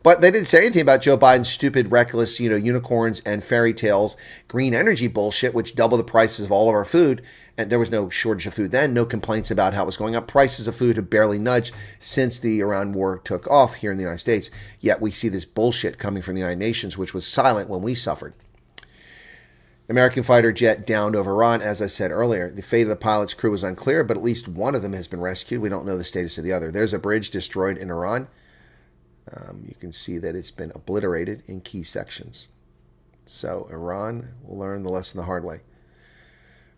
But they didn't say anything about Joe Biden's stupid, reckless, unicorns and fairy tales, green energy bullshit, which doubled the prices of all of our food. And there was no shortage of food then, no complaints about how it was going up. Prices of food have barely nudged since the Iran war took off here in the United States. Yet we see this bullshit coming from the United Nations, which was silent when we suffered. American fighter jet downed over Iran, as I said earlier. The fate of the pilot's crew is unclear, but at least one of them has been rescued. We don't know the status of the other. There's a bridge destroyed in Iran. You can see that it's been obliterated in key sections. So Iran will learn the lesson the hard way.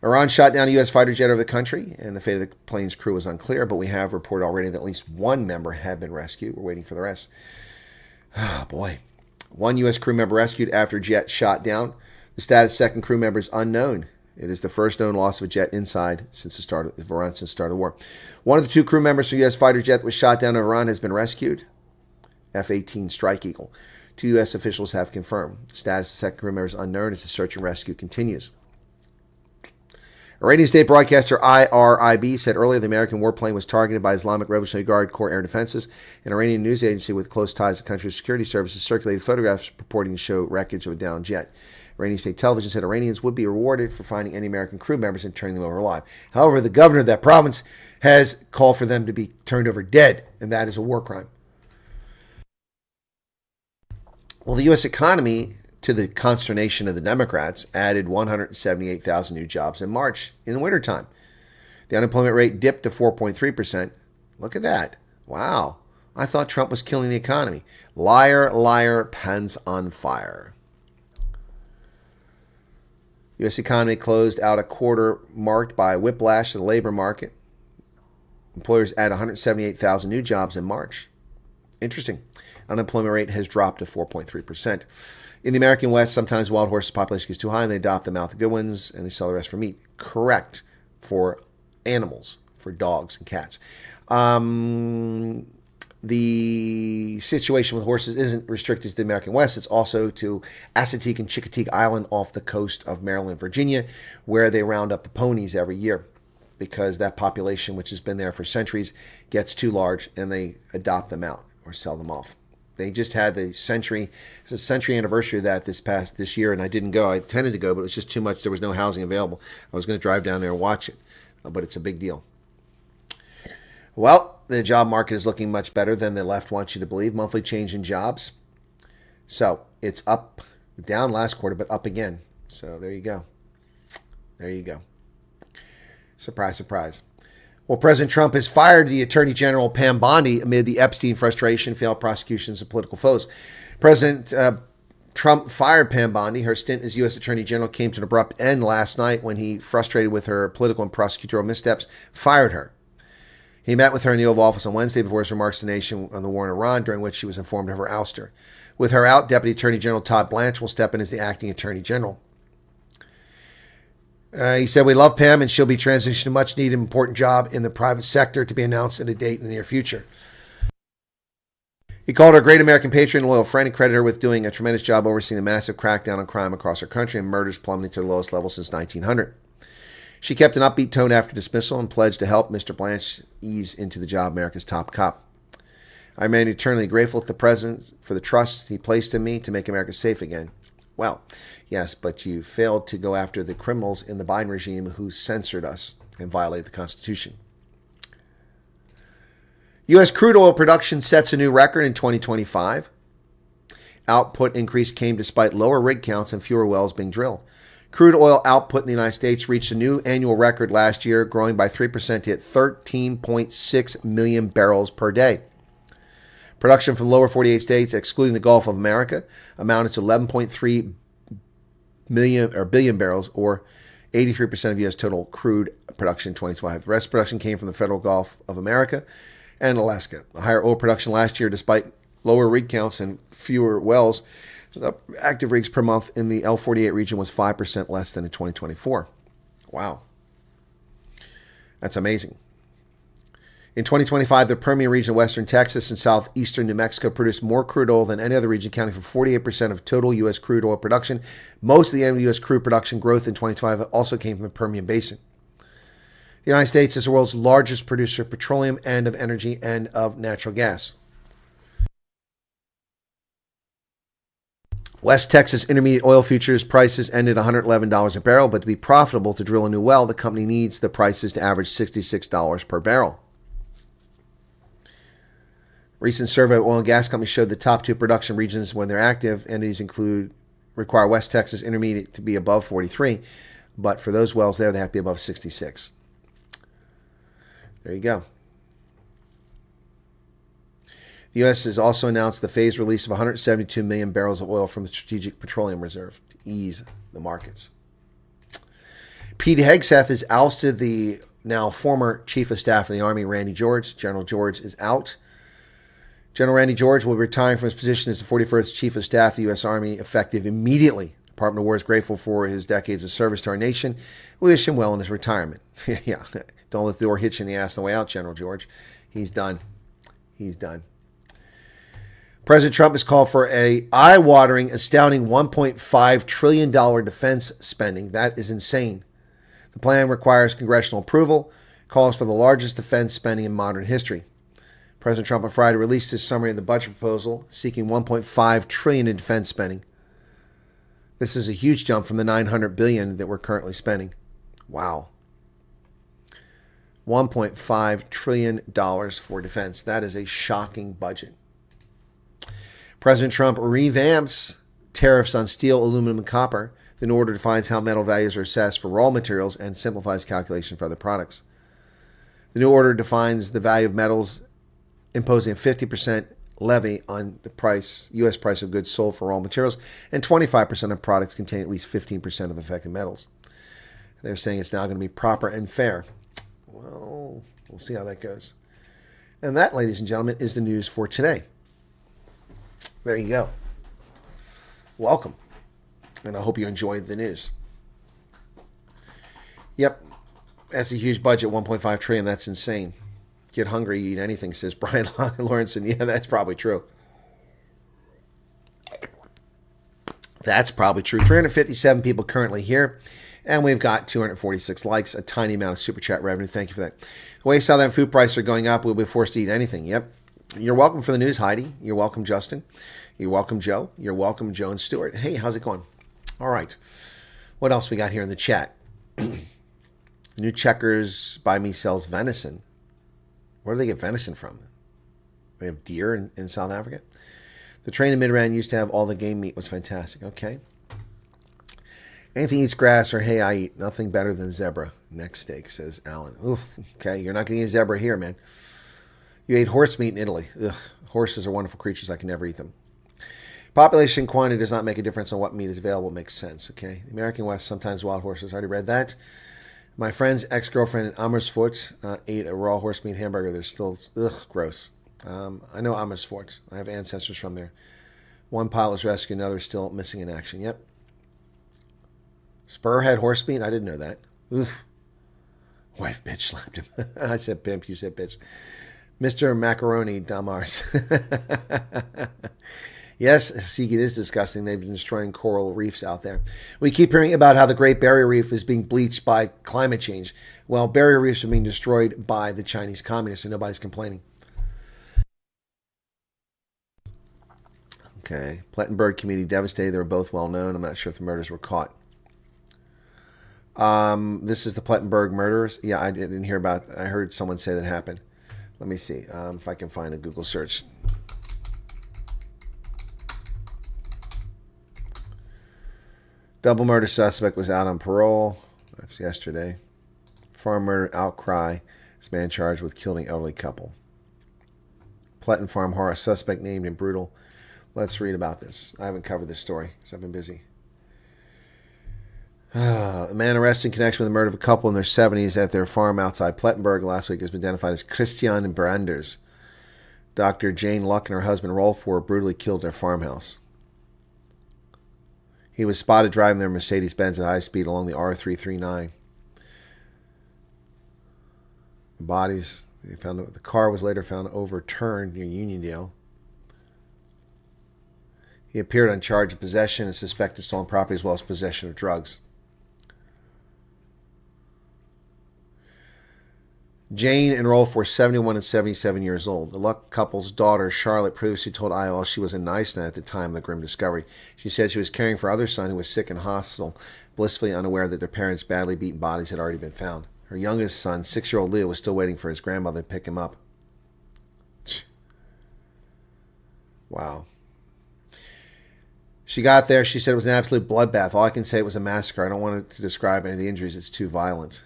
Iran shot down a U.S. fighter jet over the country, and the fate of the plane's crew is unclear, but we have reported already that at least one member had been rescued. We're waiting for the rest. Oh, boy. One U.S. crew member rescued after jet shot down. The status of second crew member is unknown. It is the first known loss of a jet inside since the start of the war. One of the two crew members from U.S. fighter jet that was shot down over Iran has been rescued. F-18 Strike Eagle. Two U.S. officials have confirmed. The status of second crew member is unknown as the search and rescue continues. Iranian state broadcaster IRIB said earlier the American warplane was targeted by Islamic Revolutionary Guard Corps air defenses. An Iranian news agency with close ties to the country's security services circulated photographs purporting to show wreckage of a downed jet. Iranian state television said Iranians would be rewarded for finding any American crew members and turning them over alive. However, the governor of that province has called for them to be turned over dead, and that is a war crime. Well, the U.S. economy, to the consternation of the Democrats, added 178,000 new jobs in March in the wintertime. The unemployment rate dipped to 4.3%. Look at that. Wow. I thought Trump was killing the economy. Liar, liar, pants on fire. The U.S. economy closed out a quarter marked by whiplash to the labor market. Employers add 178,000 new jobs in March. Interesting. Unemployment rate has dropped to 4.3%. In the American West, sometimes wild horses population gets too high and they adopt them out the good ones and they sell the rest for meat. Correct. For animals, for dogs and cats. The situation with horses isn't restricted to the American West. It's also to Assateague and Chincoteague Island off the coast of Maryland and Virginia, where they round up the ponies every year because that population, which has been there for centuries, gets too large and they adopt them out or sell them off. They just had the century anniversary of that this year, and I didn't go. I intended to go, but it was just too much. There was no housing available. I was going to drive down there and watch it, but it's a big deal. Well, the job market is looking much better than the left wants you to believe. Monthly change in jobs. So it's up, down last quarter, but up again. So there you go. There you go. Surprise, surprise. Well, President Trump has fired the Attorney General Pam Bondi amid the Epstein frustration, failed prosecutions of political foes. President Trump fired Pam Bondi. Her stint as U.S. Attorney General came to an abrupt end last night when he, frustrated with her political and prosecutorial missteps, fired her. He met with her in the Oval Office on Wednesday before his remarks to the nation on the war in Iran, during which she was informed of her ouster. With her out, Deputy Attorney General Todd Blanche will step in as the acting Attorney General. He said, "We love Pam, and she'll be transitioning to a much-needed, important job in the private sector to be announced at a date in the near future." He called her a great American patriot and loyal friend and credited her with doing a tremendous job overseeing the massive crackdown on crime across our country and murders plummeting to the lowest level since 1900. She kept an upbeat tone after dismissal and pledged to help Mr. Blanche ease into the job America's top cop. "I remain eternally grateful to the President for the trust he placed in me to make America safe again." Well, yes, but you failed to go after the criminals in the Biden regime who censored us and violated the Constitution. U.S. crude oil production sets a new record in 2025. Output increase came despite lower rig counts and fewer wells being drilled. Crude oil output in the United States reached a new annual record last year, growing by 3% to hit 13.6 million barrels per day. Production from lower 48 states, excluding the Gulf of America, amounted to 11.3 billion barrels, or 83% of U.S. total crude production in 2025. The rest of production came from the federal Gulf of America and Alaska. The higher oil production last year, despite lower rig counts and fewer wells, the active rigs per month in the L48 region was 5% less than in 2024. Wow. That's amazing. In 2025, the Permian region of western Texas and southeastern New Mexico produced more crude oil than any other region, accounting for 48% of total U.S. crude oil production. Most of the annual U.S. crude production growth in 2025 also came from the Permian Basin. The United States is the world's largest producer of petroleum and of energy and of natural gas. West Texas Intermediate oil futures prices ended $111 a barrel, but to be profitable to drill a new well, the company needs the prices to average $66 per barrel. Recent survey of oil and gas companies showed the top two production regions when they're active. Entities require West Texas Intermediate to be above 43, but for those wells there, they have to be above 66. There you go. The U.S. has also announced the phased release of 172 million barrels of oil from the Strategic Petroleum Reserve to ease the markets. Pete Hegseth has ousted the now former Chief of Staff of the Army, Randy George. General George is out. General Randy George will be retiring from his position as the 41st Chief of Staff of the U.S. Army, effective immediately. The Department of War is grateful for his decades of service to our nation. We wish him well in his retirement. Yeah, don't let the door hit you in the ass on the way out, General George. He's done. He's done. President Trump has called for an eye-watering, astounding $1.5 trillion defense spending. That is insane. The plan requires congressional approval, calls for the largest defense spending in modern history. President Trump on Friday released his summary of the budget proposal, seeking $1.5 trillion in defense spending. This is a huge jump from the $900 billion that we're currently spending. Wow. $1.5 trillion for defense. That is a shocking budget. President Trump revamps tariffs on steel, aluminum, and copper. The new order defines how metal values are assessed for raw materials and simplifies calculation for other products. The new order defines the value of metals, imposing a 50% levy on the U.S. price of goods sold for raw materials and 25% of products containing at least 15% of affected metals. They're saying it's now going to be proper and fair. Well, we'll see how that goes. And that, ladies and gentlemen, is the news for today. There you go. Welcome. And I hope you enjoyed the news. Yep. That's a huge budget, $1.5 trillion. That's insane. Get hungry, eat anything, says Brian Lawrenson. Yeah, that's probably true. That's probably true. 357 people currently here. And we've got 246 likes, a tiny amount of super chat revenue. Thank you for that. The way Southern food prices are going up, we'll be forced to eat anything. Yep. You're welcome for the news, Heidi. You're welcome, Justin. You're welcome, Joe. You're welcome, Joan Stewart. Hey, how's it going? All right. What else we got here in the chat? New Checkers by me sells venison. Where do they get venison from? They have deer in South Africa. The train in Midran used to have all the game meat. It was fantastic. Okay. Anything eats grass or hay, I eat. Nothing better than zebra. Neck steak, says Alan. Oof, okay, you're not going to eat zebra here, man. You ate horse meat in Italy. Ugh, horses are wonderful creatures. I can never eat them. Population quantity does not make a difference on what meat is available. It makes sense, okay? The American West, sometimes wild horses. I already read that. My friend's ex-girlfriend in Amersfoort ate a raw horse meat hamburger. They're still, gross. I know Amersfoort. I have ancestors from there. One pilot was rescued, another still missing in action. Yep. Spur had horse meat? I didn't know that. Oof. Wife bitch slapped him. I said pimp, you said bitch. Mr. Macaroni Damars. Yes, Seagate is disgusting. They've been destroying coral reefs out there. We keep hearing about how the Great Barrier Reef is being bleached by climate change. Well, barrier reefs are being destroyed by the Chinese communists and nobody's complaining. Okay. Plettenberg community devastated. They were both well known. I'm not sure if the murders were caught. This is the Plettenberg murders. Yeah, I didn't hear about. I heard someone say that happened. Let me see if I can find a Google search. Double murder suspect was out on parole. That's yesterday. Farm murder outcry. This man charged with killing elderly couple. Pletten Farm horror suspect named in brutal. Let's read about this. I haven't covered this story because I've been busy. A man arrested in connection with the murder of a couple in their 70s at their farm outside Plettenberg last week has been identified as Christian Branders. Dr. Jane Luck and her husband Rolf were brutally killed at their farmhouse. He was spotted driving their Mercedes-Benz at high speed along the R339. The car was later found overturned near Uniondale. He appeared on charge of possession and suspected stolen property as well as possession of drugs. Jane and Rolf were 71 and 77 years old. The Luck couple's daughter, Charlotte, previously told IOL she was in Niceland at the time of the grim discovery. She said she was caring for her other son who was sick and hostile, blissfully unaware that their parents' badly beaten bodies had already been found. Her youngest son, 6-year-old Leo, was still waiting for his grandmother to pick him up. Wow. She got there. She said it was an absolute bloodbath. All I can say, it was a massacre. I don't want to describe any of the injuries. It's too violent.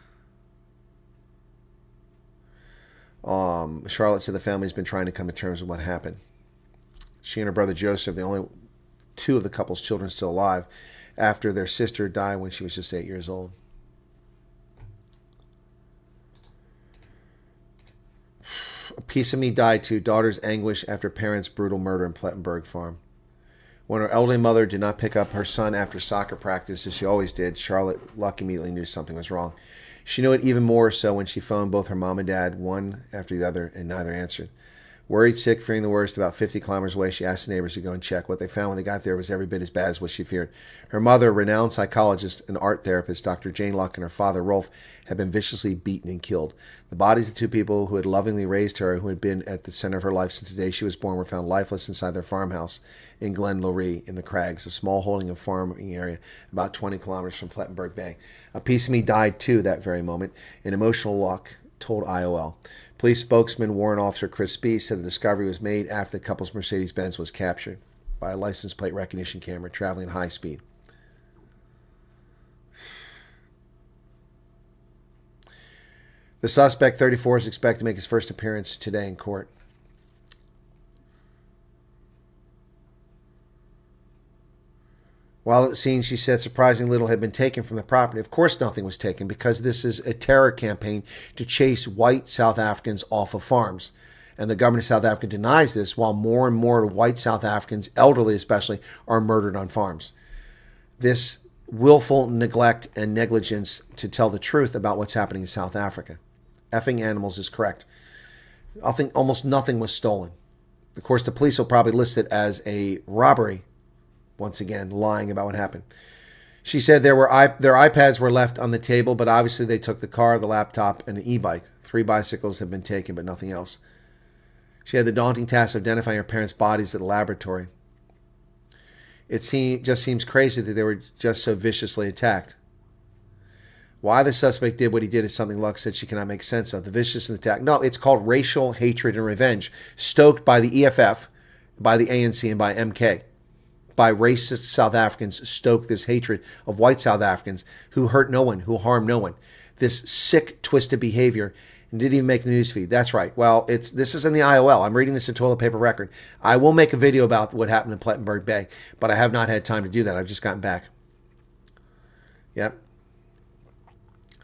Charlotte said the family's been trying to come to terms with what happened. She and her brother Joseph, the only two of the couple's children still alive, after their sister died when she was just 8 years old. A piece of me died too. Daughter's anguish after parents' brutal murder in Plettenberg farm. When her elderly mother did not pick up her son after soccer practice, as she always did, Charlotte Luck immediately knew something was wrong. She knew it even more so when she phoned both her mom and dad, one after the other, and neither answered. Worried, sick, fearing the worst, about 50 kilometers away, she asked the neighbors to go and check. What they found when they got there was every bit as bad as what she feared. Her mother, a renowned psychologist and art therapist, Dr. Jane Luck, and her father, Rolf, had been viciously beaten and killed. The bodies of two people who had lovingly raised her, who had been at the center of her life since the day she was born, were found lifeless inside their farmhouse in Glen Loree in the Crags, a small holding and farming area about 20 kilometers from Plettenberg Bay. A piece of me died, too, that very moment. An emotional Luck told IOL. Police spokesman Warrant Officer Chris Spees said the discovery was made after the couple's Mercedes-Benz was captured by a license plate recognition camera traveling at high speed. The suspect, 34, is expected to make his first appearance today in court. While at the scene, she said surprisingly little had been taken from the property. Of course nothing was taken, because this is a terror campaign to chase white South Africans off of farms. And the government of South Africa denies this, while more and more white South Africans, elderly especially, are murdered on farms. This willful neglect and negligence to tell the truth about what's happening in South Africa. Effing animals is correct. I think almost nothing was stolen. Of course, the police will probably list it as a robbery. Once again, lying about what happened. She said their iPads were left on the table, but obviously they took the car, the laptop, and an e-bike. 3 bicycles had been taken, but nothing else. She had the daunting task of identifying her parents' bodies at the laboratory. It just seems crazy that they were just so viciously attacked. Why the suspect did what he did is something Luck said she cannot make sense of. The vicious attack. No, it's called racial hatred and revenge, stoked by the EFF, by the ANC, and by MK. By racist South Africans, stoke this hatred of white South Africans who hurt no one, who harm no one. This sick, twisted behavior, and didn't even make the news feed. That's right. Well, this is in the IOL. I'm reading this in Toilet Paper Record. I will make a video about what happened in Plettenberg Bay, but I have not had time to do that. I've just gotten back. Yep.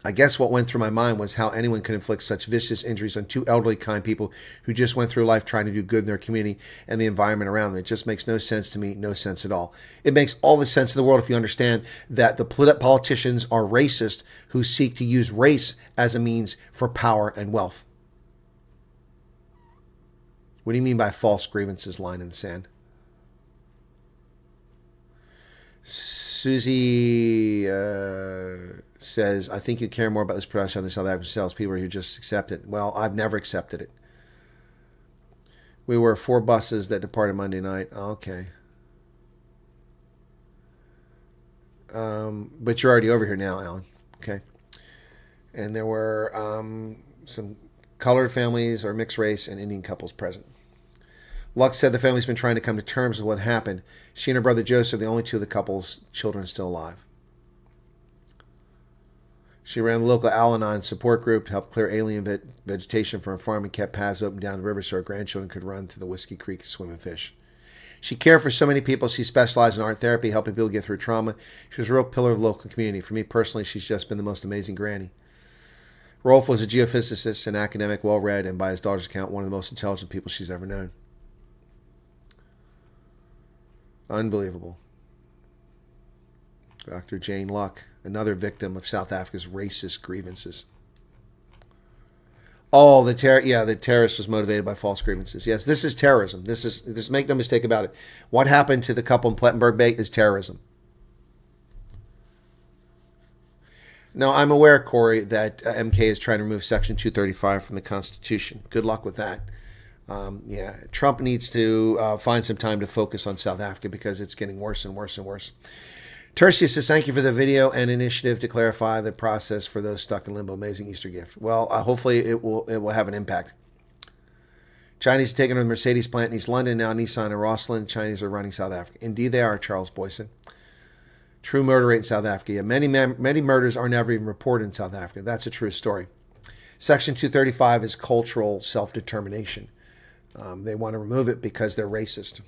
I guess what went through my mind was how anyone could inflict such vicious injuries on two elderly, kind people who just went through life trying to do good in their community and the environment around them. It just makes no sense to me, no sense at all. It makes all the sense in the world if you understand that the politicians are racist who seek to use race as a means for power and wealth. What do you mean by false grievances line in the sand? Susie says, I think you care more about this production than the South African sales. People who just accept it. Well, I've never accepted it. We were 4 buses that departed Monday night. Okay. But you're already over here now, Alan. Okay. And there were some colored families or mixed race and Indian couples present. Luck said the family's been trying to come to terms with what happened. She and her brother Joseph are the only 2 of the couple's children still alive. She ran the local Al-Anon support group to help clear alien vegetation from her farm and kept paths open down the river so her grandchildren could run to the Whiskey Creek and swim and fish. She cared for so many people. She specialized in art therapy, helping people get through trauma. She was a real pillar of the local community. For me personally, she's just been the most amazing granny. Rolf was a geophysicist, an academic, well-read, and by his daughter's account, one of the most intelligent people she's ever known. Unbelievable. Dr. Jane Luck, another victim of South Africa's racist grievances. Oh, the terrorist was motivated by false grievances. Yes, this is terrorism. This make no mistake about it. What happened to the couple in Plettenberg Bay is terrorism. Now, I'm aware, Corey, that MK is trying to remove Section 235 from the Constitution. Good luck with that. Trump needs to find some time to focus on South Africa because it's getting worse and worse and worse. Tertius says, thank you for the video and initiative to clarify the process for those stuck in limbo. Amazing Easter gift. Well, hopefully it will have an impact. Chinese are taking over the Mercedes plant in East London. Now Nissan and Rosslyn. Chinese are running South Africa. Indeed they are, Charles Boyson. True murder rate in South Africa. Yeah, many murders are never even reported in South Africa. That's a true story. Section 235 is cultural self-determination. They want to remove it because they're racist.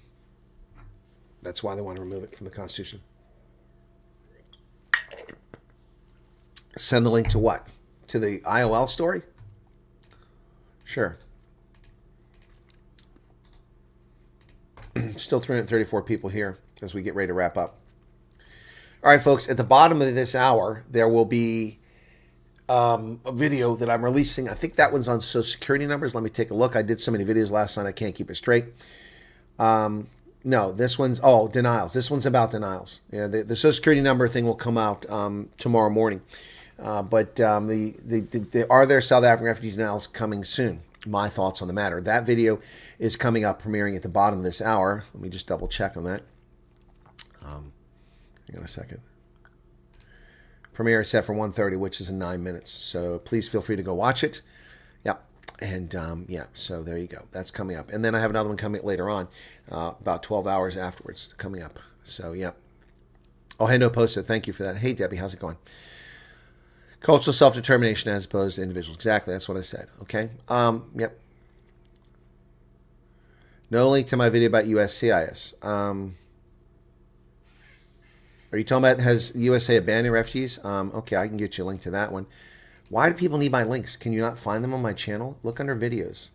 That's why they want to remove it from the Constitution. Send the link to what? To the IOL story? Sure. Still 334 people here as we get ready to wrap up. All right, folks, at the bottom of this hour, there will be a video that I'm releasing. I think that one's on Social Security numbers. Let me take a look. I did so many videos last night, I can't keep it straight. No, this one's, denials. This one's about denials. Yeah, the Social Security number thing will come out tomorrow morning. But are there South African refugee denials coming soon? My thoughts on the matter. That video is coming up, premiering at the bottom of this hour. Let me just double check on that. Hang on a second. Premiere is set for 1:30, which is in 9 minutes. So please feel free to go watch it. Yep. And so there you go. That's coming up. And then I have another one coming later on, about 12 hours afterwards coming up. So, yep. Oh, hey, no post-it. Thank you for that. Hey, Debbie, how's it going? Cultural self-determination as opposed to individuals. Exactly. That's what I said. Okay. Yep. No link to my video about USCIS. Are you talking about has USA abandoned refugees? Okay, I can get you a link to that one. Why do people need my links? Can you not find them on my channel? Look under videos.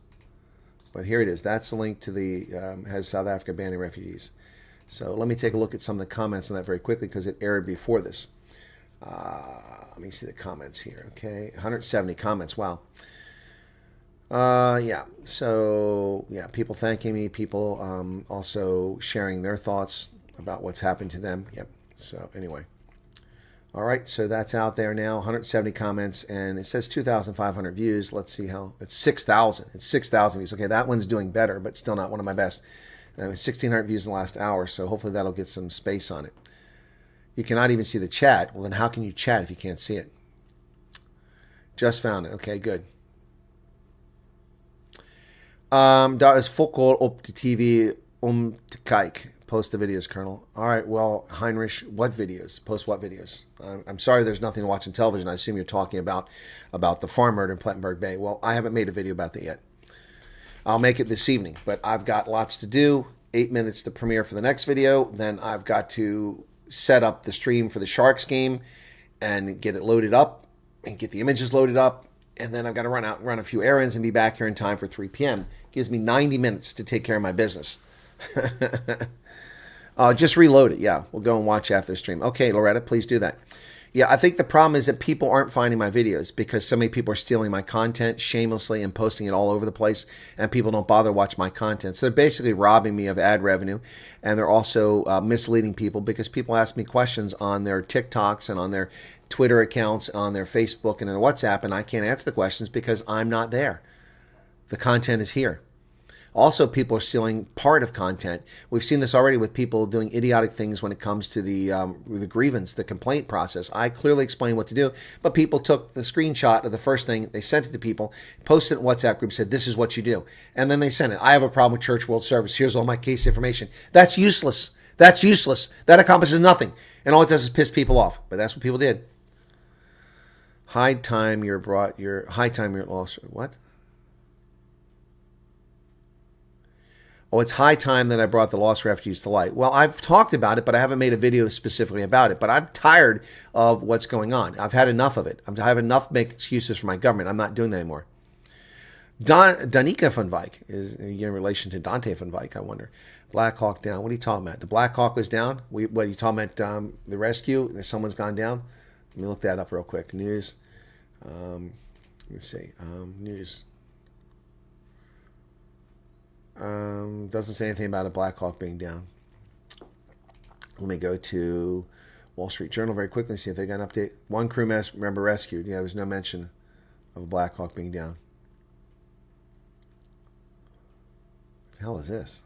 But here it is. That's the link to the has South Africa abandoned refugees. So let me take a look at some of the comments on that very quickly because it aired before this. Let me see the comments here. Okay, 170 comments. Wow. Yeah. So yeah, people thanking me. People also sharing their thoughts about what's happened to them. Yep. So anyway, all right. So that's out there now. 170 comments, and it says 2,500 views. Let's see how it's 6,000. It's 6,000 views. Okay, that one's doing better, but still not one of my best. 1,600 views in the last hour. So hopefully that'll get some space on it. You cannot even see the chat. Well, then how can you chat if you can't see it? Just found it. Okay, good. Daar is volkool op de TV te kijken. Post the videos, Colonel. All right, well, Heinrich, what videos? Post what videos? I'm sorry there's nothing to watch on television. I assume you're talking about the farm murder in Mandela Bay. Well, I haven't made a video about that yet. I'll make it this evening, but I've got lots to do. 8 minutes to premiere for the next video. Then I've got to set up the stream for the Sharks game and get it loaded up and get the images loaded up. And then I've got to run out and run a few errands and be back here in time for 3 p.m. Gives me 90 minutes to take care of my business. Just reload it. Yeah, we'll go and watch after the stream. Okay, Loretta, please do that. Yeah, I think the problem is that people aren't finding my videos because so many people are stealing my content shamelessly and posting it all over the place, and people don't bother to watch my content. So they're basically robbing me of ad revenue, and they're also misleading people because people ask me questions on their TikToks and on their Twitter accounts, and on their Facebook and their WhatsApp, and I can't answer the questions because I'm not there. The content is here. Also, people are stealing part of content. We've seen this already with people doing idiotic things when it comes to the grievance, the complaint process. I clearly explained what to do, but people took the screenshot of the first thing, they sent it to people, posted it in WhatsApp group, said, this is what you do. And then they sent it. I have a problem with Church World Service. Here's all my case information. That's useless. That's useless. That accomplishes nothing. And all it does is piss people off. But that's what people did. High time you're lost. What? Oh, it's high time that I brought the lost refugees to light. Well, I've talked about it, but I haven't made a video specifically about it. But I'm tired of what's going on. I've had enough of it. I have enough to make excuses for my government. I'm not doing that anymore. Danica van Wyk is in relation to Dante van Wyk, I wonder. Black Hawk down. What are you talking about? The Black Hawk was down? What are you talking about? The rescue? Someone's gone down? Let me look that up real quick. News. Let me see. News. Doesn't say anything about a Black Hawk being down. Let me go to Wall Street Journal very quickly and see if they got an update. One crew member rescued. Yeah, there's no mention of a Black Hawk being down. What the hell is this?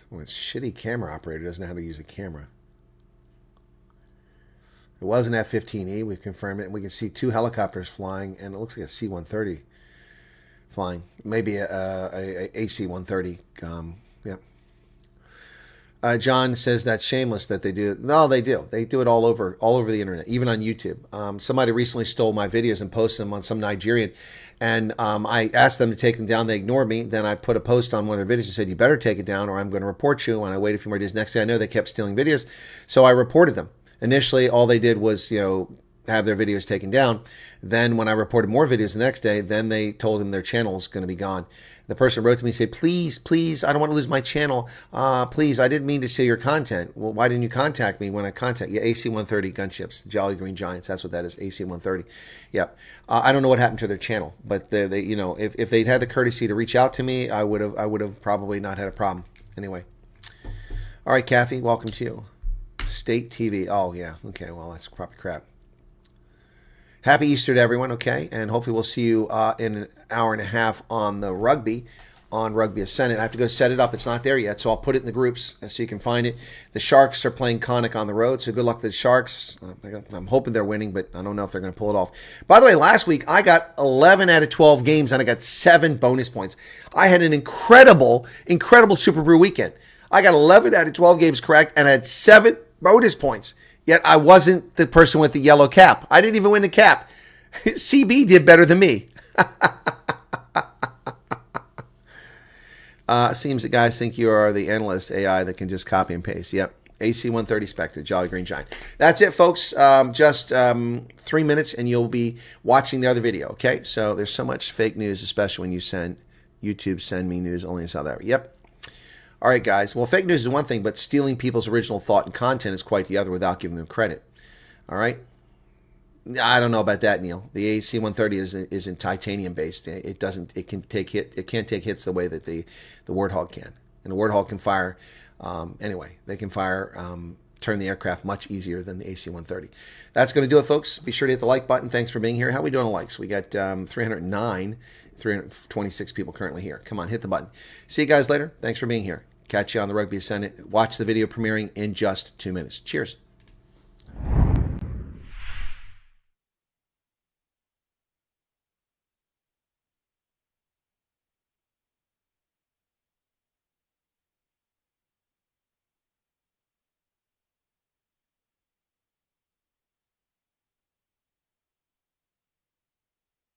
Someone's shitty camera operator doesn't know how to use a camera. It was an F-15E. We confirmed it. We can see 2 helicopters flying, and it looks like a C-130 flying. Maybe a AC-130. Yeah. John says that's shameless that they do. No, they do. They do it all over the internet, even on YouTube. Somebody recently stole my videos and posted them on some Nigerian, and I asked them to take them down. They ignored me. Then I put a post on one of their videos and said, "You better take it down, or I'm going to report you." And I waited a few more days. Next thing I know, they kept stealing videos, so I reported them. Initially, all they did was, have their videos taken down. Then when I reported more videos the next day, then they told them their channel is going to be gone. The person wrote to me and said, please, I don't want to lose my channel. Please, I didn't mean to steal your content. Well, why didn't you contact me when I contact you? AC-130 Gunships, Jolly Green Giants. That's what that is, AC-130. Yep. I don't know what happened to their channel, but they you know, if they'd had the courtesy to reach out to me, I would have probably not had a problem. Anyway. All right, Kathy, welcome to you. State TV. Oh, yeah. Okay, well, that's probably crap. Happy Easter to everyone, okay? And hopefully we'll see you in an hour and a half on the rugby, on Rugby Ascendant. I have to go set it up. It's not there yet, so I'll put it in the groups so you can find it. The Sharks are playing Connick on the road, so good luck to the Sharks. I'm hoping they're winning, but I don't know if they're going to pull it off. By the way, last week I got 11 out of 12 games, and I got 7 bonus points. I had an incredible Super Brew weekend. I got 11 out of 12 games correct, and I had 7 bonus points. Yet I wasn't the person with the yellow cap. I didn't even win the cap. CB did better than me. Seems that guys think you are the analyst AI that can just copy and paste. Yep. AC-130 Spectre, Jolly Green Giant. That's it, folks. Just 3 minutes and you'll be watching the other video, okay? So there's so much fake news, especially when you YouTube send me news only in South Africa. Yep. All right, guys. Well, fake news is one thing, but stealing people's original thought and content is quite the other without giving them credit. All right? I don't know about that, Neil. The AC-130 isn't titanium based. It can't take hits the way that the Warthog can. And the Warthog can fire anyway. They can fire turn the aircraft much easier than the AC-130. That's going to do it, folks. Be sure to hit the like button. Thanks for being here. How are we doing on likes? We got 326 people currently here. Come on, hit the button. See you guys later. Thanks for being here. Catch you on the Rugby Ascendant. Watch the video premiering in just 2 minutes. Cheers.